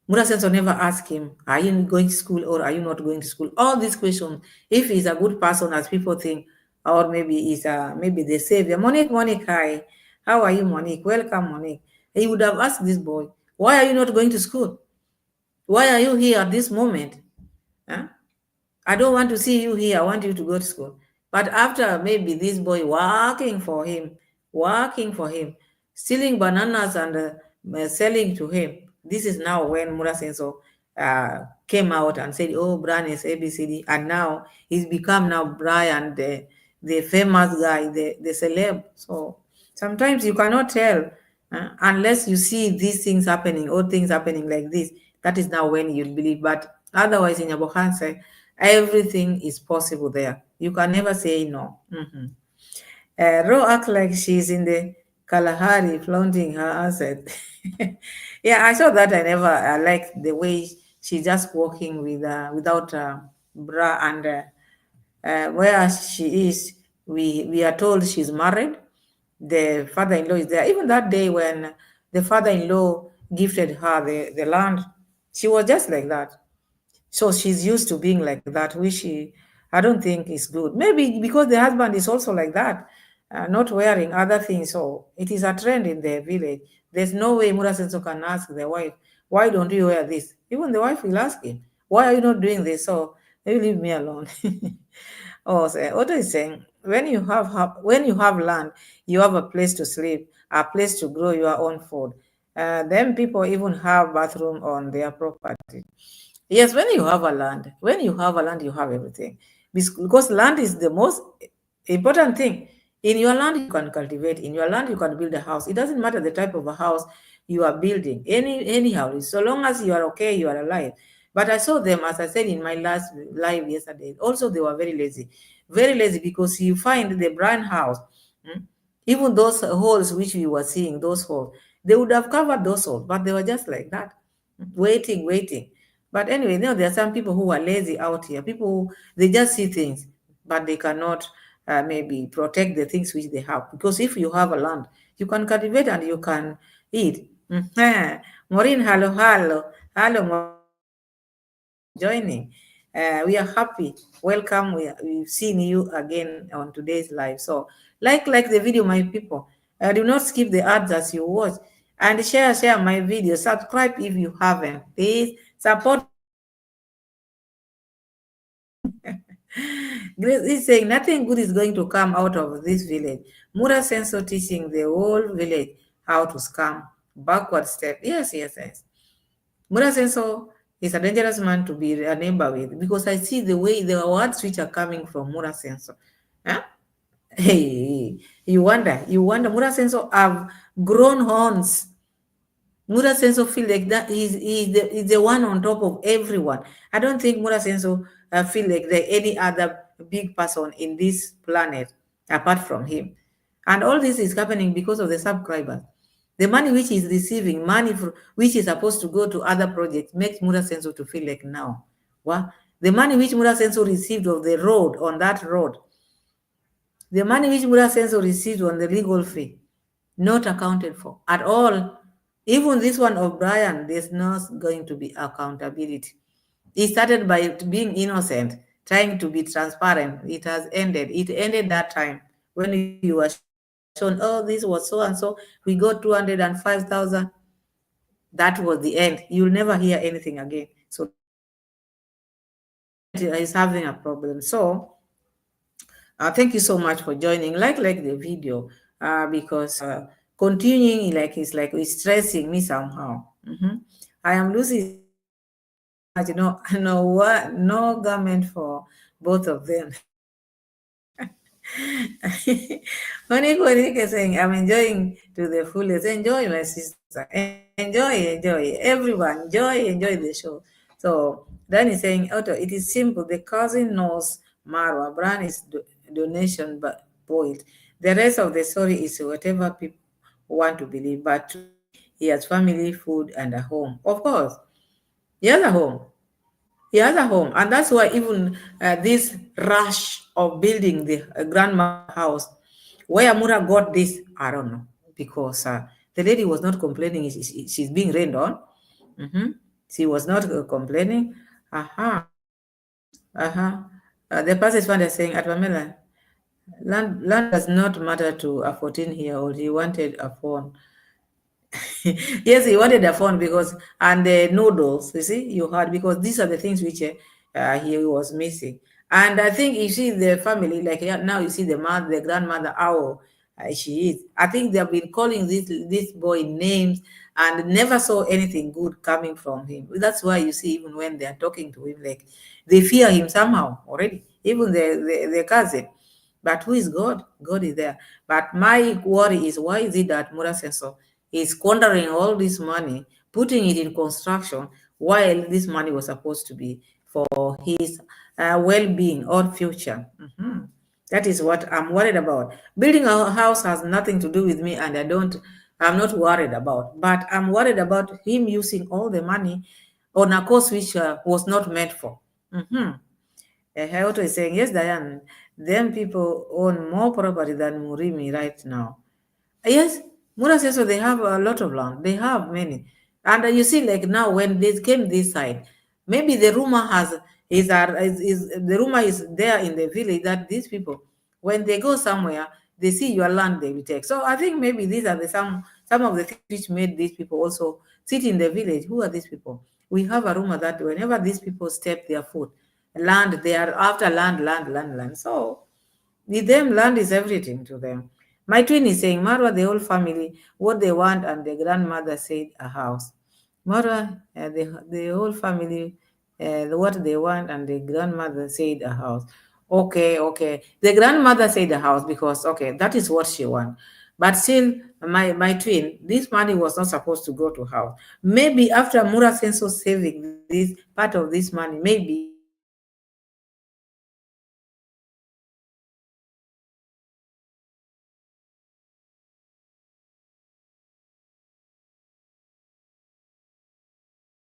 Muraseno never asked him, are you going to school or are you not going to school? All these questions, if he's a good person as people think, or maybe he's maybe the savior. Monique, hi. How are you, Monique? Welcome, Monique. He would have asked this boy, why are you not going to school? Why are you here at this moment? I don't want to see you here. I want you to go to school. But after maybe this boy working for him, stealing bananas and selling to him, this is now when Murasenso came out and said, "Oh, Brian is ABCD," and now he's become now Brian, the famous guy, the celeb. So sometimes you cannot tell unless you see these things happening or things happening like this. That is now when you'll believe. But otherwise, in Yabohanse, everything is possible there. You can never say no. Ro act like she's in the Kalahari flaunting her asset. Yeah, I saw that. I never like the way she's just walking with without bra, and where she is, we are told she's married. The father-in-law is there. Even that day when the father-in-law gifted her the land, she was just like that. So she's used to being like that, which I don't think is good. Maybe because the husband is also like that, not wearing other things. So it is a trend in the village. There's no way Murasenso can ask the wife, "Why don't you wear this?" Even the wife will ask him, "Why are you not doing this?" So you leave me alone. Oh, so Otto is saying, when you have land, you have a place to sleep, a place to grow your own food. Then people even have bathroom on their property. Yes, when you have a land, you have everything. Because land is the most important thing. In your land, you can cultivate. In your land, you can build a house. It doesn't matter the type of a house you are building. Any house, so long as you are okay, you are alive. But I saw them, as I said in my last live yesterday. Also, they were very lazy, because you find the brand house. Even those holes which we were seeing, those holes, they would have covered those holes, but they were just like that, waiting. But anyway, there are some people who are lazy out here. People who, they just see things, but they cannot maybe protect the things which they have. Because if you have a land, you can cultivate and you can eat. Maureen, hello, joining. We are happy. Welcome. We've seen you again on today's live. So like the video, my people. Do not skip the ads as you watch, and share my video. Subscribe if you haven't. Please support. Grace is saying nothing good is going to come out of this village. Murasenso teaching the whole village how to scam. Backward step. Yes. Murasenso is a dangerous man to be a neighbor with, because I see the way the words which are coming from Murasenso. Huh? Hey, you wonder. Murasenso have grown horns. Murasenso feel like that he's the one on top of everyone. I don't think Murasenso feel like there any other big person in this planet apart from him. And all this is happening because of the subscribers. The money which he's receiving, which is supposed to go to other projects, makes Murasenso to feel like now. What? The money which Murasenso received of the road, on that road, the money which Murasenso received on the legal fee, not accounted for at all. Even this one of Brian, there's not going to be accountability. It started by being innocent, trying to be transparent. It has ended. It ended that time when you were shown, "Oh, this was so and so. We got 205,000. That was the end. You'll never hear anything again." So is having a problem. So thank you so much for joining. Like the video, because continuing it's stressing me somehow. I am losing, no government for both of them. Honey saying, "I'm enjoying to the fullest." Enjoy, my sister. Enjoy. Everyone, enjoy the show. So Danny saying, "Otto, it is simple. The cousin knows Marwa. Bran is donation but boiled. The rest of the story is whatever people want to believe. But he has family, food, and a home. Of course, he has a home. He has a home, and that's why even this rush of building the grandma house, where Mura got this, I don't know, because the lady was not complaining. She's being rained on. She was not complaining. The passage founder saying, "At Pamela, land does not matter to a 14-year-old. He wanted a phone." Yes, he wanted a phone and the noodles, you see, you heard, because these are the things which he was missing. And I think you see the family, like now you see the mother, the grandmother, how she is. I think they have been calling this boy names and never saw anything good coming from him. That's why you see, even when they are talking to him, like they fear him somehow already, even the cousin. But who is God? God is there. But my worry is, why is it that Muraseno is squandering all this money, putting it in construction, while this money was supposed to be for his well-being or future? That is what I'm worried about. Building a house has nothing to do with me, and I'm not worried about. But I'm worried about him using all the money on a course which was not meant for. Heoto is saying, yes, Diane, them people own more property than Murimi right now. Yes, Mura says so. They have a lot of land. They have many. And you see, like now when they came this side, maybe the rumor is the rumor is there in the village that these people, when they go somewhere, they see your land, they will take. So I think maybe these are the some of the things which made these people also sit in the village. Who are these people? We have a rumor that whenever these people step their foot, land, they are after land. So with them, land is everything to them. My twin is saying, Marwa, the whole family, what they want, and the grandmother said a house. Marwa, the whole family, what they want, and the grandmother said a house. Okay. The grandmother said a house because, okay, that is what she wants. But still, my twin, this money was not supposed to go to house. Maybe after Muraseno saving this part of this money, maybe he will buy a house and he will give it to the grandmother. Maybe the grandmother will take it and build a house for them.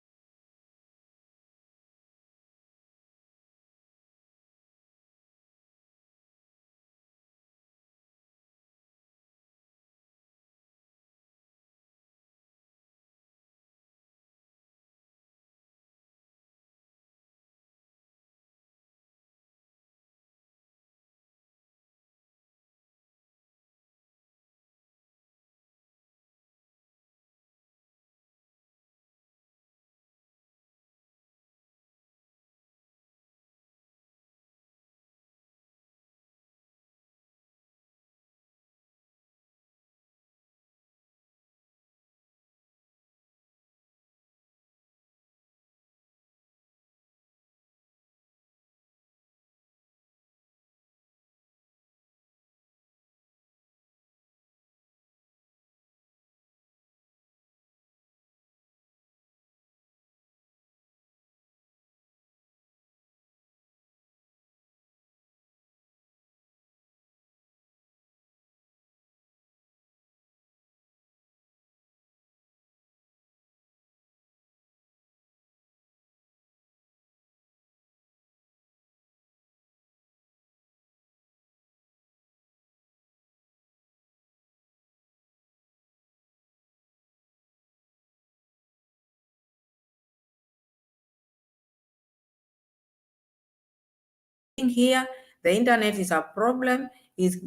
Here the internet is a problem, is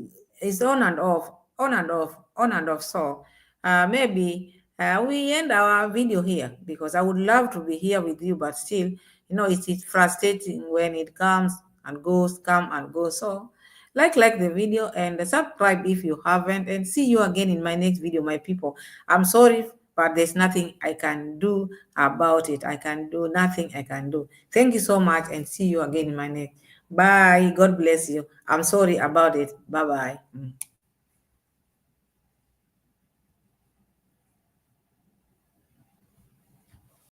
on and off. So maybe we end our video here, because I would love to be here with you, but still, it's frustrating when it comes and goes, come and go. So like the video and subscribe if you haven't, and see you again in my next video, my people. I'm sorry, but there's nothing I can do about it. I can do nothing. I can do. Thank you so much, and see you again in my next. Bye. God bless you. I'm sorry about it. Bye bye.